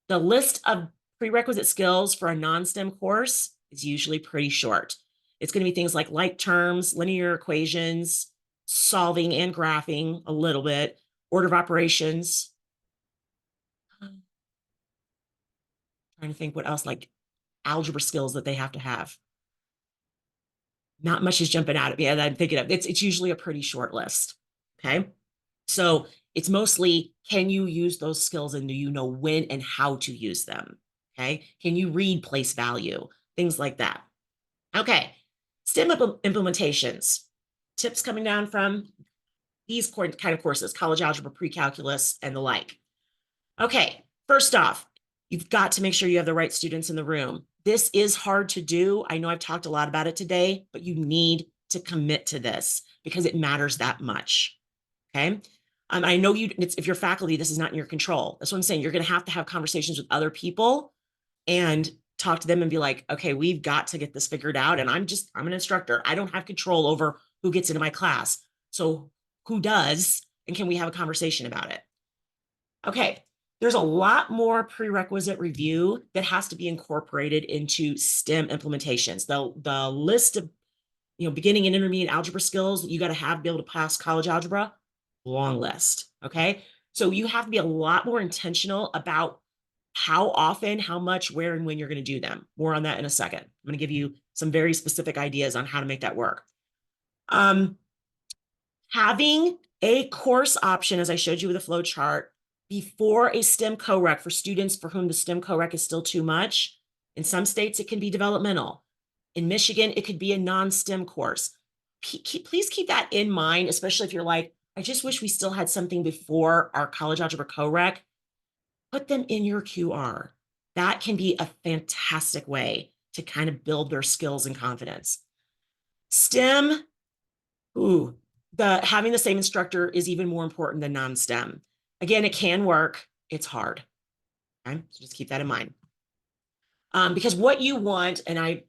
list of prerequisite skills for a non-STEM course is usually pretty short. It's going to be things like like terms, linear equations, solving and graphing a little bit, order of operations. Trying to think what else, like algebra skills that they have to have. Not much is jumping out at me as I'm thinking of. It's usually a pretty short list. Okay. So it's mostly, can you use those skills and do you know when and how to use them? Okay. Can you read place value? Things like that. Okay. STEM implementations. Tips coming down from these kind of courses, college algebra, pre-calculus, and the like. Okay. First off, you've got to make sure you have the right students in the room. This is hard to do. I know I've talked a lot about it today, but you need to commit to this because it matters that much. Okay. I know if you're faculty, this is not in your control. That's what I'm saying. You're going to have conversations with other people and talk to them and be like, okay, we've got to get this figured out. And I'm an instructor. I don't have control over who gets into my class. So who does? And can we have a conversation about it? Okay. There's a lot more prerequisite review that has to be incorporated into STEM implementations. The list of beginning and intermediate algebra skills that you got to be able to pass college algebra, long list. Okay. So you have to be a lot more intentional about how often, how much, where, and when you're going to do them. More on that in a second. I'm going to give you some very specific ideas on how to make that work. Having a course option, as I showed you with a flow chart, before a STEM Co-Req for students for whom the STEM Co-Req is still too much. In some states, it can be developmental. In Michigan, it could be a non-STEM course. Please keep that in mind, especially if you're like, I just wish we still had something before our college algebra Co-Req. Put them in your QR. That can be a fantastic way to kind of build their skills and confidence. STEM, having the same instructor is even more important than non-STEM. Again, it can work. It's hard. Okay, so just keep that in mind. Because what you want, and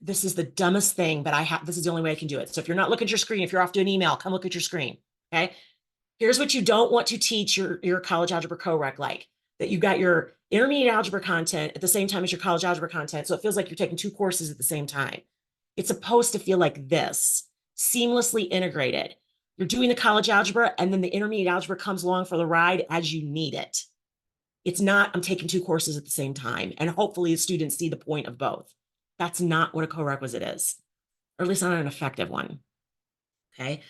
this is the dumbest thing, but this is the only way I can do it. So if you're not looking at your screen, if you're off doing email, come look at your screen. Okay. Here's what you don't want to teach your college algebra Co-Req like. That you've got your intermediate algebra content at the same time as your college algebra content. So it feels like you're taking 2 courses at the same time. It's supposed to feel like this, seamlessly integrated. You're doing the college algebra and then the intermediate algebra comes along for the ride as you need it. It's not, I'm taking 2 courses at the same time. And hopefully the students see the point of both. That's not what a co-requisite is, or at least not an effective one. Okay.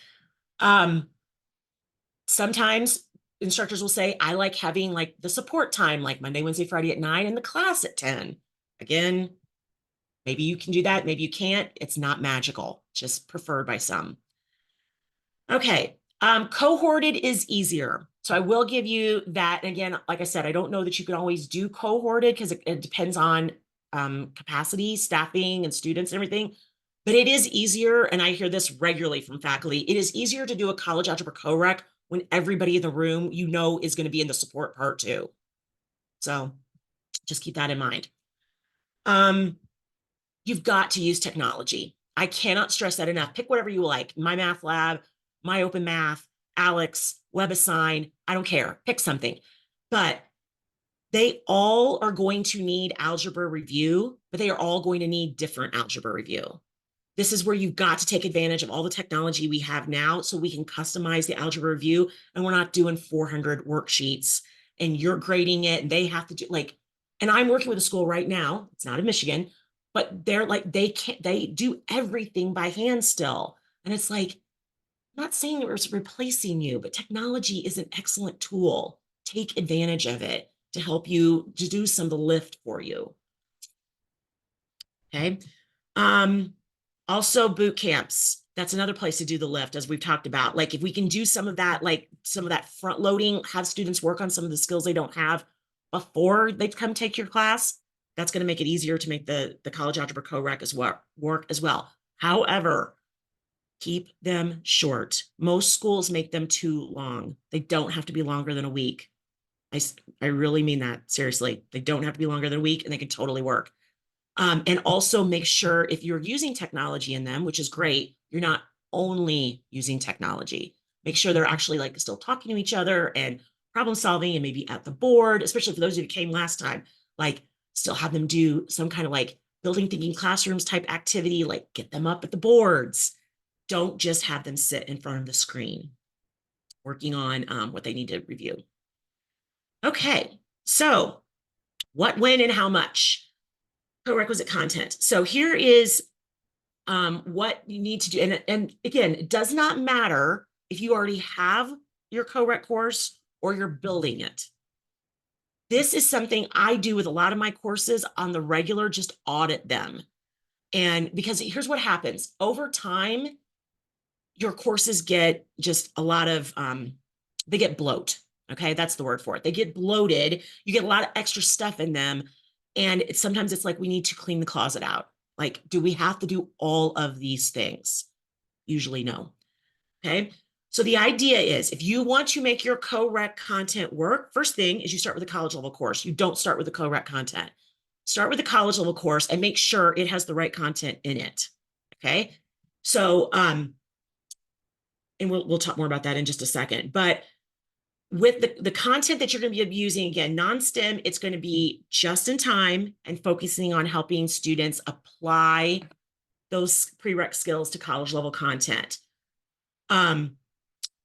Sometimes instructors will say, I like having like the support time, like Monday, Wednesday, Friday at 9 and the class at 10. Again, maybe you can do that. Maybe you can't. It's not magical, just preferred by some. Okay. Cohorted is easier. So I will give you that. And again, like I said, I don't know that you can always do cohorted because it depends on capacity, staffing, and students and everything. But it is easier, and I hear this regularly from faculty, it is easier to do a college algebra Co-Req when everybody in the room is going to be in the support part too. So just keep that in mind. You've got to use technology. I cannot stress that enough. Pick whatever you like. My Math Lab, My Open Math, Alex, WebAssign, I don't care. Pick something. But they all are going to need algebra review, but they are all going to need different algebra review. This is where you've got to take advantage of all the technology we have now so we can customize the algebra review and we're not doing 400 worksheets and you're grading it and they have to do and I'm working with a school right now, it's not in Michigan, but they're like, they do everything by hand still. And it's like, I'm not saying it's replacing you, but technology is an excellent tool. Take advantage of it to help you to do some of the lift for you. Okay. Also boot camps. That's another place to do the lift, as we've talked about. Like if we can do some of that, like some of that front loading, have students work on some of the skills they don't have before they come take your class, that's going to make it easier to make the college algebra co-req as well work as well. However, keep them short. Most schools make them too long. They don't have to be longer than a week. I really mean that seriously. They don't have to be longer than a week, and they can totally work. And also make sure if you're using technology in them, which is great, you're not only using technology. Make sure they're actually like still talking to each other and problem solving, and maybe at the board, especially for those of you who came last time, like still have them do some kind of like building thinking classrooms type activity, like get them up at the boards. Don't just have them sit in front of the screen working on what they need to review. Okay, so what, when, and how much? Prerequisite content. So here is what you need to do. And again, it does not matter if you already have your co-req course or you're building it. This is something I do with a lot of my courses on the regular, just audit them. And because here's what happens over time, your courses get just a lot of, they get bloat. Okay, that's the word for it. They get bloated. You get a lot of extra stuff in them. And sometimes it's like we need to clean the closet out. Like, do we have to do all of these things? Usually no. Okay. So the idea is if you want to make your co-req content work, first thing is you start with a college level course. You don't start with the co-req content. Start with the college level course and make sure it has the right content in it. Okay. So, and we'll talk more about that in just a second. But with the content that you're going to be using, again, non-STEM, it's going to be just in time and focusing on helping students apply those prereq skills to college level content.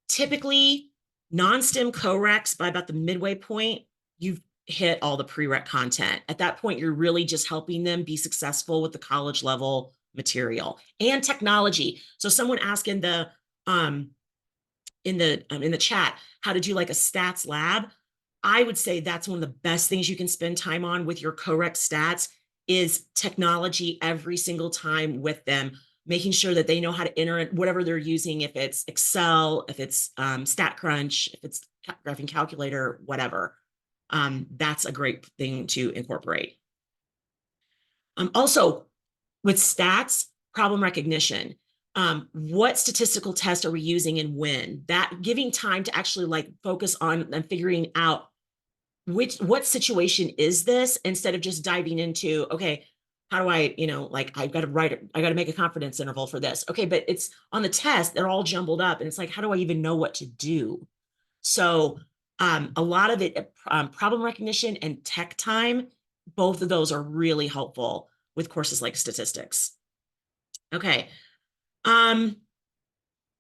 Typically, non-STEM co-reqs, by about the midway point, you've hit all the prereq content. At that point, you're really just helping them be successful with the college level material and technology. So someone asked in the chat how to do like a stats lab. I would say that's one of the best things you can spend time on with your co-req stats is technology every single time with them, making sure that they know how to enter whatever they're using, if it's Excel, if it's StatCrunch, if it's graphing calculator, whatever. That's a great thing to incorporate. Also, with stats, problem recognition. What statistical test are we using and when? That giving time to actually like focus on and figuring out what situation is this instead of just diving into, okay, how do I, like I got to make a confidence interval for this. Okay, but it's on the test, they're all jumbled up and it's like, how do I even know what to do? So a lot of it, problem recognition and tech time, both of those are really helpful with courses like statistics. Okay.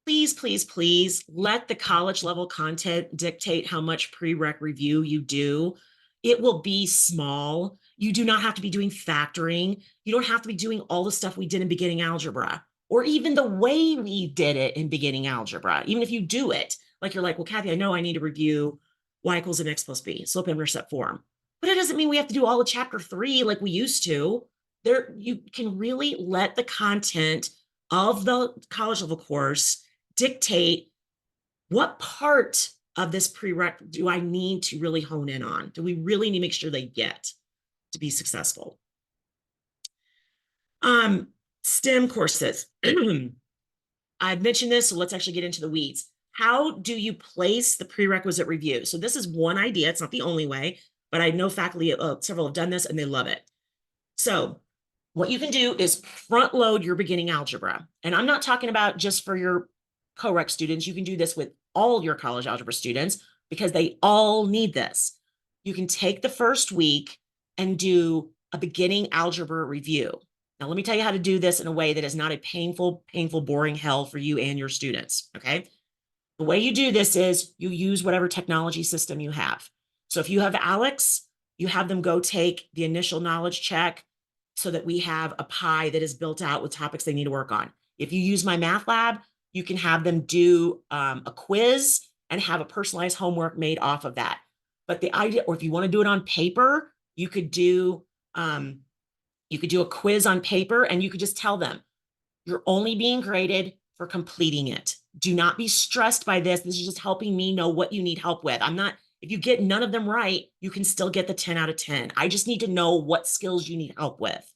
Please, please, please let the college level content dictate how much prereq review you do. It will be small. You do not have to be doing factoring. You don't have to be doing all the stuff we did in beginning algebra, or even the way we did it in beginning algebra. Even if you do it, like you're like, well, Kathy, I know I need to review y equals mx plus b, slope-intercept form. But it doesn't mean we have to do all of chapter 3 like we used to. There, you can really let the content of the college level course dictate what part of this prereq do I need to really hone in on? Do we really need to make sure they get to be successful? STEM courses. I've mentioned this, so let's actually get into the weeds. How do you place the prerequisite review? So this is one idea. It's not the only way, but I know faculty, several have done this and they love it. So what you can do is front load your beginning algebra. And I'm not talking about just for your co-req students. You can do this with all your college algebra students because they all need this. You can take the first week and do a beginning algebra review. Now, let me tell you how to do this in a way that is not a painful, boring hell for you and your students, okay? The way you do this is you use whatever technology system you have. So if you have Alex, you have them go take the initial knowledge check, so that we have a pie that is built out with topics they need to work on. If you use my math lab, you can have them do a quiz and have a personalized homework made off of that. But the idea, or if you want to do it on paper, you could do a quiz on paper, and you could just tell them, you're only being graded for completing it. Do not be stressed by this. This is just helping me know what you need help with. If you get none of them right, you can still get the 10 out of 10. I just need to know what skills you need help with.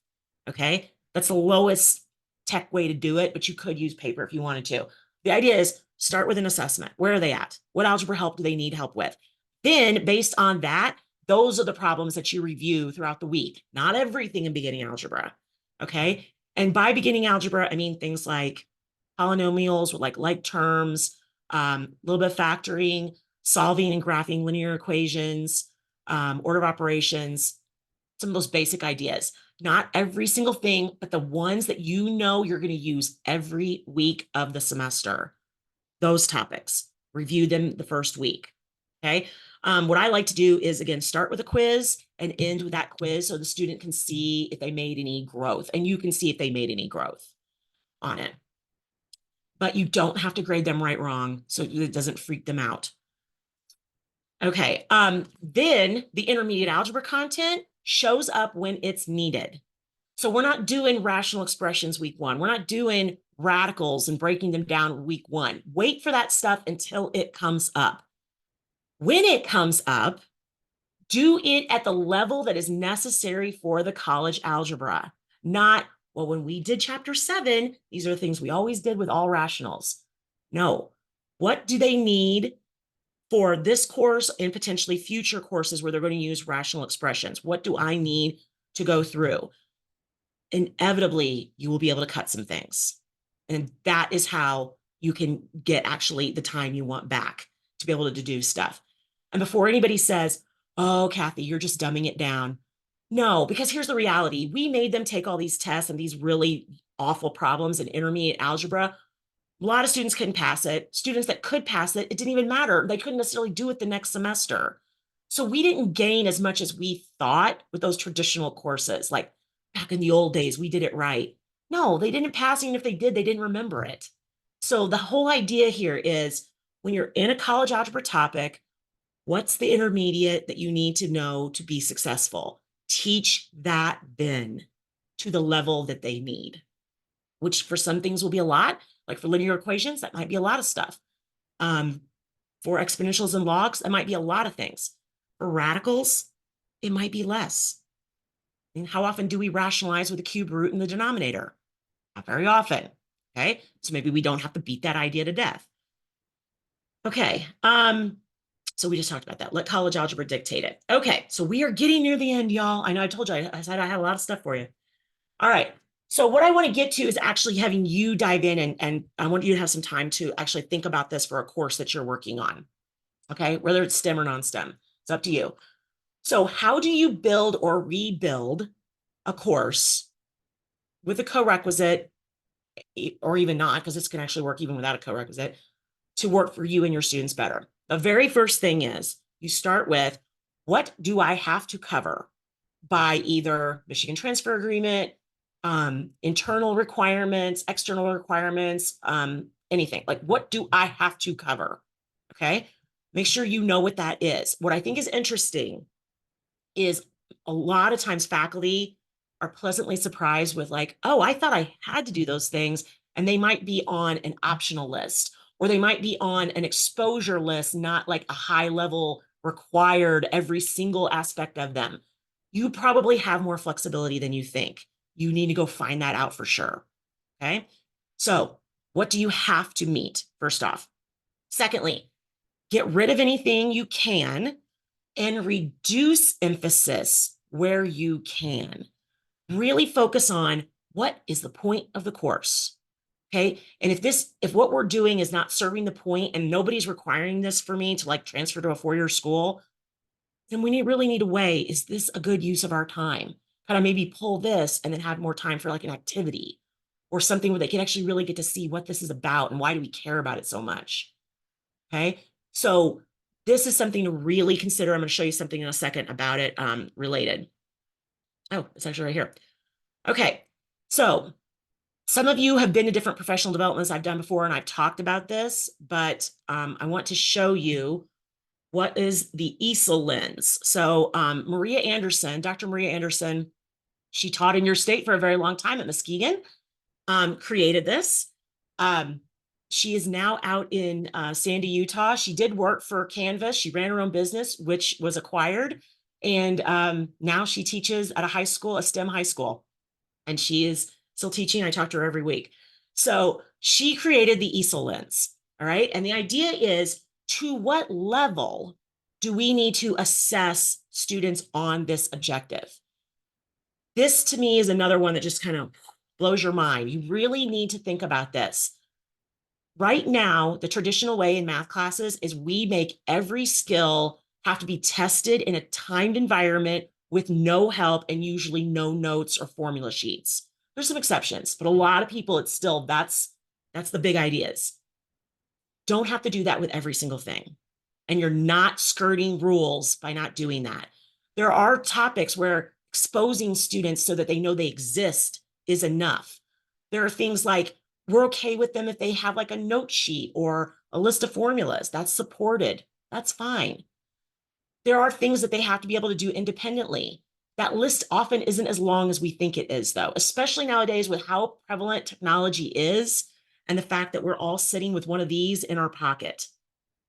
Okay. That's the lowest tech way to do it, but you could use paper if you wanted to. The idea is start with an assessment. Where are they at? What algebra help do they need help with? Then, based on that, those are the problems that you review throughout the week. Not everything in beginning algebra. Okay. And by beginning algebra, I mean things like polynomials with like terms, a little bit of factoring, solving and graphing linear equations, order of operations, some of those basic ideas. Not every single thing, but the ones that you know you're going to use every week of the semester. Those topics, review them the first week. Okay. What I like to do is, again, start with a quiz and end with that quiz so the student can see if they made any growth, and you can see if they made any growth on it. But you don't have to grade them right, wrong, so it doesn't freak them out. Okay. Then the intermediate algebra content shows up when it's needed. So we're not doing rational expressions week 1. We're not doing radicals and breaking them down week 1. Wait for that stuff until it comes up. When it comes up, do it at the level that is necessary for the college algebra. Not, well, when we did chapter 7, these are the things we always did with all rationals. No. What do they need for this course and potentially future courses where they're going to use rational expressions? What do I need to go through? Inevitably, you will be able to cut some things. And that is how you can get actually the time you want back to be able to do stuff. And before anybody says, oh, Kathy, you're just dumbing it down. No, because here's the reality. We made them take all these tests and these really awful problems in intermediate algebra. A lot of students couldn't pass it. Students that could pass it, it didn't even matter. They couldn't necessarily do it the next semester. So we didn't gain as much as we thought with those traditional courses. Like back in the old days, we did it right. No, they didn't pass. Even if they did, they didn't remember it. So the whole idea here is when you're in a college algebra topic, what's the intermediate that you need to know to be successful? Teach that then to the level that they need, which for some things will be a lot. Like for linear equations, that might be a lot of stuff. For exponentials and logs, that might be a lot of things. For radicals, it might be less. And how often do we rationalize with the cube root in the denominator? Not very often. Okay, so maybe we don't have to beat that idea to death. Okay, so we just talked about that. Let college algebra dictate it. Okay, so we are getting near the end, y'all. I know I told you, I said I had a lot of stuff for you. All right, so what I want to get to is actually having you dive in, and I want you to have some time to actually think about this for a course that you're working on. Okay, whether it's STEM or non-STEM, it's up to you. So how do you build or rebuild a course with a co-requisite, or even not, because this can actually work even without a co-requisite, to work for you and your students better? The very first thing is you start with, what do I have to cover by either Michigan Transfer Agreement, internal requirements, external requirements, anything? Like, what do I have to cover? Okay, make sure you know what that is. What I think is interesting is a lot of times faculty are pleasantly surprised with like, oh, I thought I had to do those things. And they might be on an optional list, or they might be on an exposure list, not like a high level required every single aspect of them. You probably have more flexibility than you think. You need to go find that out for sure. Okay. So what do you have to meet first off? Secondly, get rid of anything you can and reduce emphasis where you can. Really focus on what is the point of the course. Okay. And if what we're doing is not serving the point and nobody's requiring this for me to like transfer to a 4-year school, then we really need to weigh, is this a good use of our time? Kind of maybe pull this and then have more time for like an activity or something where they can actually really get to see what this is about and why do we care about it so much. Okay. So this is something to really consider. I'm going to show you something in a second about it related. Oh, it's actually right here. Okay, so some of you have been to different professional developments I've done before, and I've talked about this, but I want to show you what is the ESOL lens. So Maria Anderson, Dr. Maria Anderson, she taught in your state for a very long time at Muskegon, created this. She is now out in Sandy, Utah. She did work for Canvas. She ran her own business, which was acquired. And now she teaches at a high school, a STEM high school. And she is still teaching. I talk to her every week. So she created the ESOL lens. All right. And the idea is, to what level do we need to assess students on this objective? This to me is another one that just kind of blows your mind. You really need to think about this. Right now, the traditional way in math classes is we make every skill have to be tested in a timed environment with no help and usually no notes or formula sheets. There's some exceptions, but a lot of people, it's still, that's the big ideas. Don't have to do that with every single thing. And you're not skirting rules by not doing that. There are topics where exposing students so that they know they exist is enough. There are things like, we're okay with them if they have like a note sheet or a list of formulas. That's supported. That's fine. There are things that they have to be able to do independently. That list often isn't as long as we think it is, though, especially nowadays with how prevalent technology is and the fact that we're all sitting with one of these in our pocket.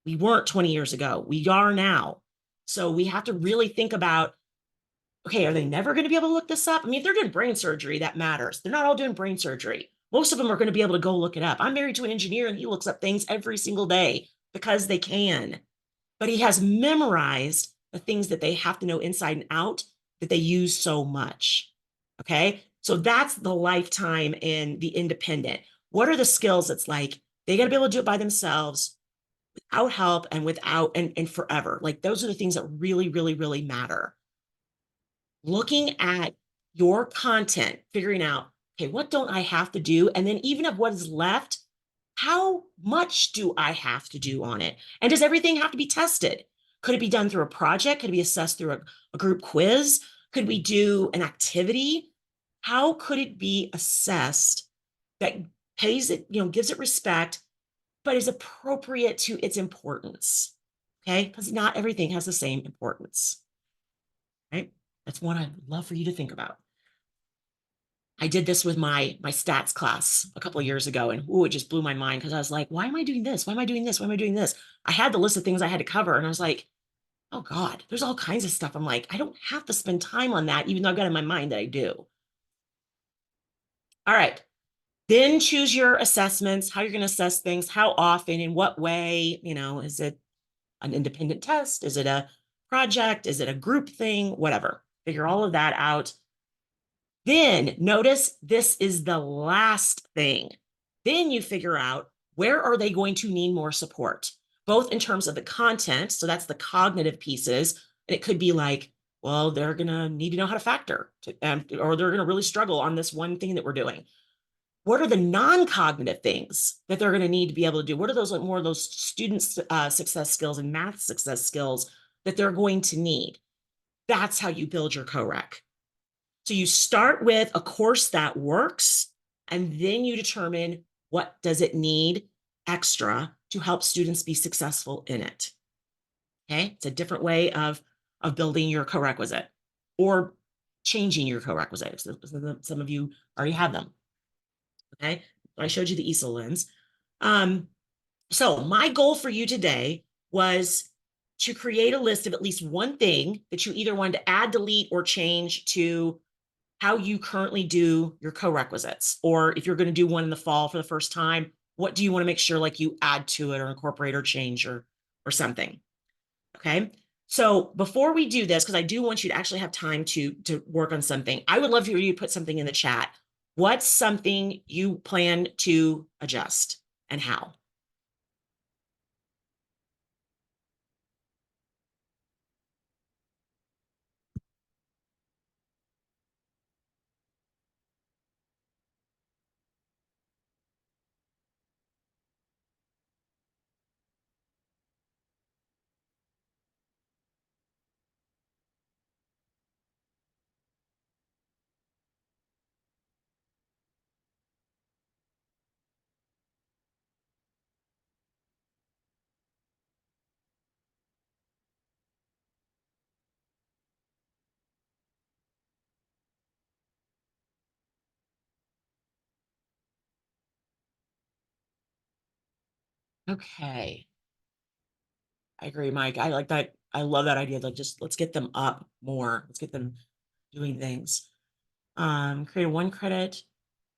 We weren't 20 years ago. We are now. So we have to really think about, okay, are they never going to be able to look this up? I mean, if they're doing brain surgery, that matters. They're not all doing brain surgery. Most of them are going to be able to go look it up. I'm married to an engineer and he looks up things every single day because they can. But he has memorized the things that they have to know inside and out that they use so much. Okay. So that's the lifetime in the independent. What are the skills? It's like they got to be able to do it by themselves without help and without and forever. Like those are the things that really, really, really matter. Looking at your content, figuring out, okay, what don't I have to do? And then even of what is left, how much do I have to do on it? And does everything have to be tested? Could it be done through a project? Could it be assessed through a group quiz? Could we do an activity? How could it be assessed that pays it, gives it respect, but is appropriate to its importance? Okay, because not everything has the same importance. Right? That's one I'd love for you to think about. I did this with my stats class a couple of years ago, and it just blew my mind because I was like, why am I doing this? Why am I doing this? Why am I doing this? I had the list of things I had to cover, and I was like, oh God, there's all kinds of stuff. I'm like, I don't have to spend time on that, even though I've got in my mind that I do. All right. Then choose your assessments, how you're going to assess things, how often, in what way, is it an independent test? Is it a project? Is it a group thing? Whatever. Figure all of that out. Then notice this is the last thing. Then you figure out, where are they going to need more support, both in terms of the content. So that's the cognitive pieces. And it could be like, well, they're going to need to know how to factor, or they're going to really struggle on this one thing that we're doing. What are the non-cognitive things that they're going to need to be able to do? What are those, like, more of those student success skills and math success skills that they're going to need? That's how you build your Co-Req. So you start with a course that works, and then you determine what does it need extra to help students be successful in it. Okay, it's a different way of building your co-requisite or changing your co-requisites. Some of you already have them. Okay, I showed you the ESOL lens. So my goal for you today was to create a list of at least one thing that you either wanted to add, delete, or change to how you currently do your co-requisites. Or if you're going to do one in the fall for the first time, what do you want to make sure like you add to it or incorporate or change or something? Okay. So before we do this, because I do want you to actually have time to work on something, I would love for you to put something in the chat. What's something you plan to adjust and how? Okay. I agree, Mike. I like that. I love that idea. Like, just let's get them up more. Let's get them doing things. Create a 1 credit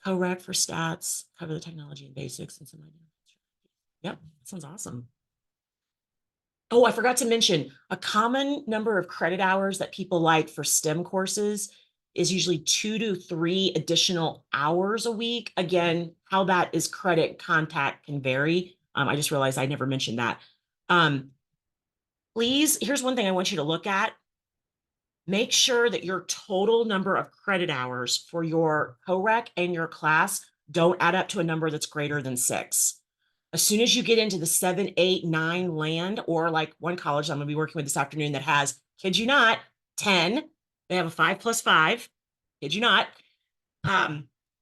Co-Req for stats, cover the technology and basics and some ideas. Yep, that sounds awesome. Oh, I forgot to mention a common number of credit hours that people like for STEM courses is usually 2 to 3 additional hours a week. Again, how that is credit contact can vary. I just realized I never mentioned that. Please, here's one thing I want you to look at. Make sure that your total number of credit hours for your Co-Req and your class don't add up to a number that's greater than 6. As soon as you get into the 7, 8, 9 land, or like one college I'm going to be working with this afternoon that has, kid you not, 10, they have a 5+5, kid you not,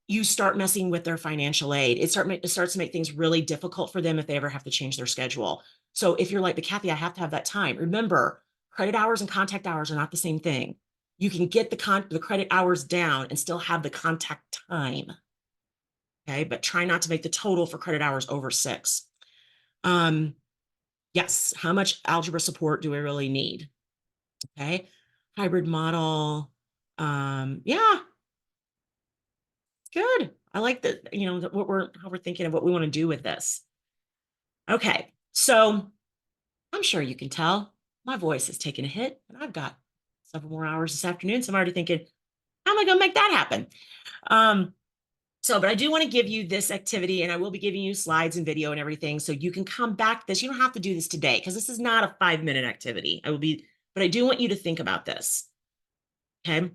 you start messing with their financial aid. It starts to make things really difficult for them if they ever have to change their schedule. So if you're like, but Kathy, I have to have that time. Remember, credit hours and contact hours are not the same thing. You can get the credit hours down and still have the contact time. Okay, but try not to make the total for credit hours over 6. Yes, how much algebra support do I really need? Okay, hybrid model. Yeah, good. I like that, how we're thinking of what we want to do with this. Okay, so I'm sure you can tell my voice has taken a hit, and I've got several more hours this afternoon. So I'm already thinking, how am I going to make that happen? But I do want to give you this activity, and I will be giving you slides and video and everything, so you can come back to this. You don't have to do this today because this is not a 5-minute activity. But I do want you to think about this. Okay,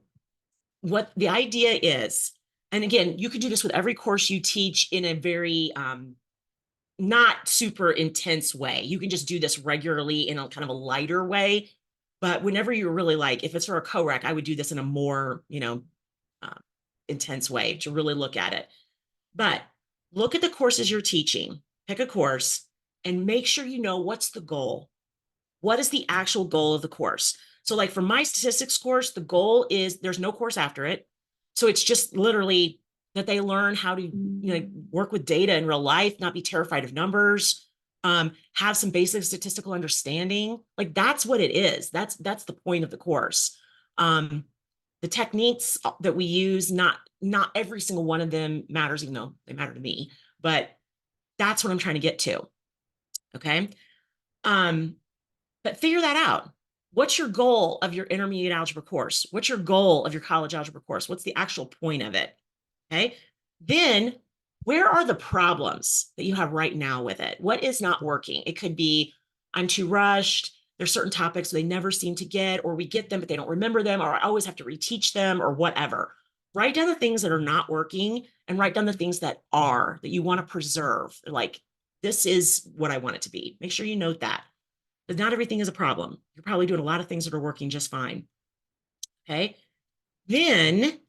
what the idea is, and again, you can do this with every course you teach in a very not super intense way. You can just do this regularly in a kind of a lighter way. But whenever you're really like, if it's for a Co-Req, I would do this in a more, intense way to really look at it. But look at the courses you're teaching, pick a course, and make sure you know what's the goal. What is the actual goal of the course? So like for my statistics course, the goal is there's no course after it. So it's just literally that they learn how to work with data in real life, not be terrified of numbers, have some basic statistical understanding. Like that's what it is. That's the point of the course. The techniques that we use, not every single one of them matters, even though they matter to me, but that's what I'm trying to get to. Okay. But figure that out. What's your goal of your intermediate algebra course? What's your goal of your college algebra course? What's the actual point of it? Okay. Then where are the problems that you have right now with it? What is not working? It could be, I'm too rushed. There's certain topics they never seem to get, or we get them, but they don't remember them, or I always have to reteach them, or whatever. Write down the things that are not working and write down the things that are, that you want to preserve. Like, this is what I want it to be. Make sure you note that. But not everything is a problem. You're probably doing a lot of things that are working just fine. Okay. Then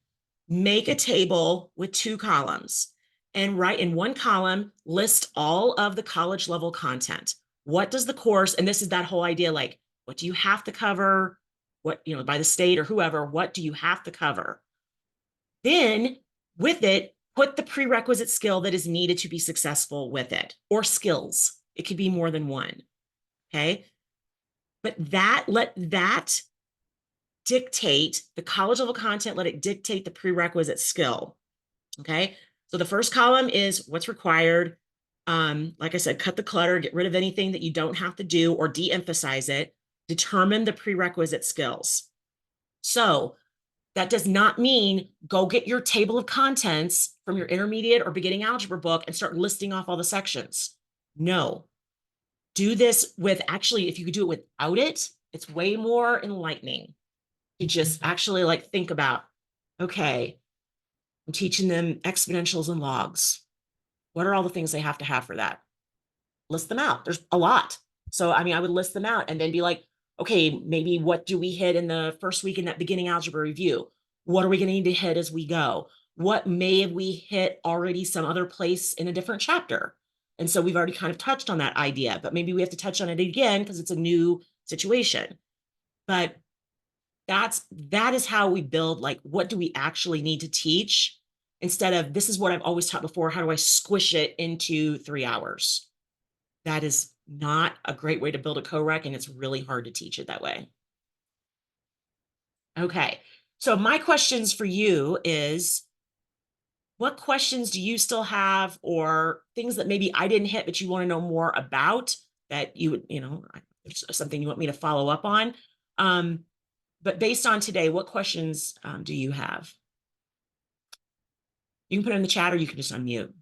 make a table with 2 columns and write in one column, list all of the college level content. What does the course, and this is that whole idea, like, what do you have to cover? What, by the state or whoever, what do you have to cover? Then with it, put the prerequisite skill that is needed to be successful with it, or skills. It could be more than one. Okay. But let that dictate the college level content, let it dictate the prerequisite skill. Okay. So the first column is what's required. Like I said, cut the clutter, get rid of anything that you don't have to do or de-emphasize it, determine the prerequisite skills. So that does not mean go get your table of contents from your intermediate or beginning algebra book and start listing off all the sections. No. Do this with, actually, if you could do it without it, it's way more enlightening. You just actually like think about, okay, I'm teaching them exponentials and logs. What are all the things they have to have for that? List them out. There's a lot. So, I would list them out and then be like, okay, maybe what do we hit in the first week in that beginning algebra review? What are we going to need to hit as we go? What may have we hit already some other place in a different chapter? And so we've already kind of touched on that idea, but maybe we have to touch on it again because it's a new situation. But that is how we build, like, what do we actually need to teach instead of, this is what I've always taught before. How do I squish it into 3 hours? that is not a great way to build a co-req, and it's really hard to teach it that way. Okay, so my questions for you is, what questions do you still have, or things that maybe I didn't hit but you want to know more about, that you would, there's something you want me to follow up on? But based on today, what questions do you have? You can put it in the chat, or you can just unmute.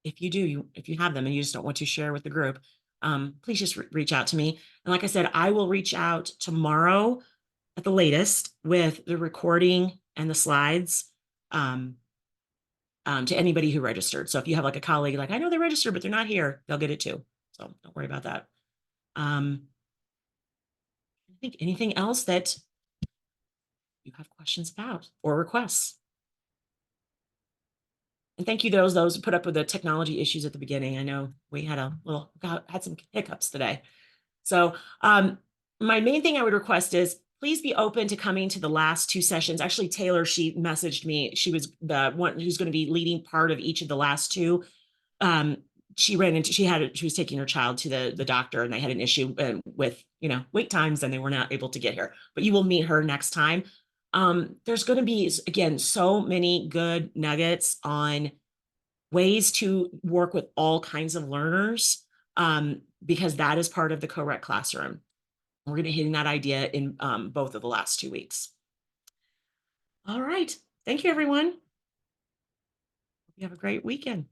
If you do, if you have them and you just don't want to share with the group, please just reach out to me. And like I said, I will reach out tomorrow at the latest with the recording and the slides to anybody who registered. So if you have like a colleague, like, I know they're registered, but they're not here, they'll get it too. So don't worry about that. I think anything else that you have questions about or requests. And thank you to those who put up with the technology issues at the beginning. I know we had had some hiccups today. So my main thing I would request is, please be open to coming to the last two sessions. Actually, Taylor, she messaged me. She was the one who's going to be leading part of each of the last two. She was taking her child to the doctor, and they had an issue with, wait times, and they were not able to get here. But you will meet her next time. There's going to be, again, so many good nuggets on ways to work with all kinds of learners, because that is part of the Co-Req classroom. We're going to hit that idea in both of the last 2 weeks. All right. Thank you, everyone. Hope you have a great weekend.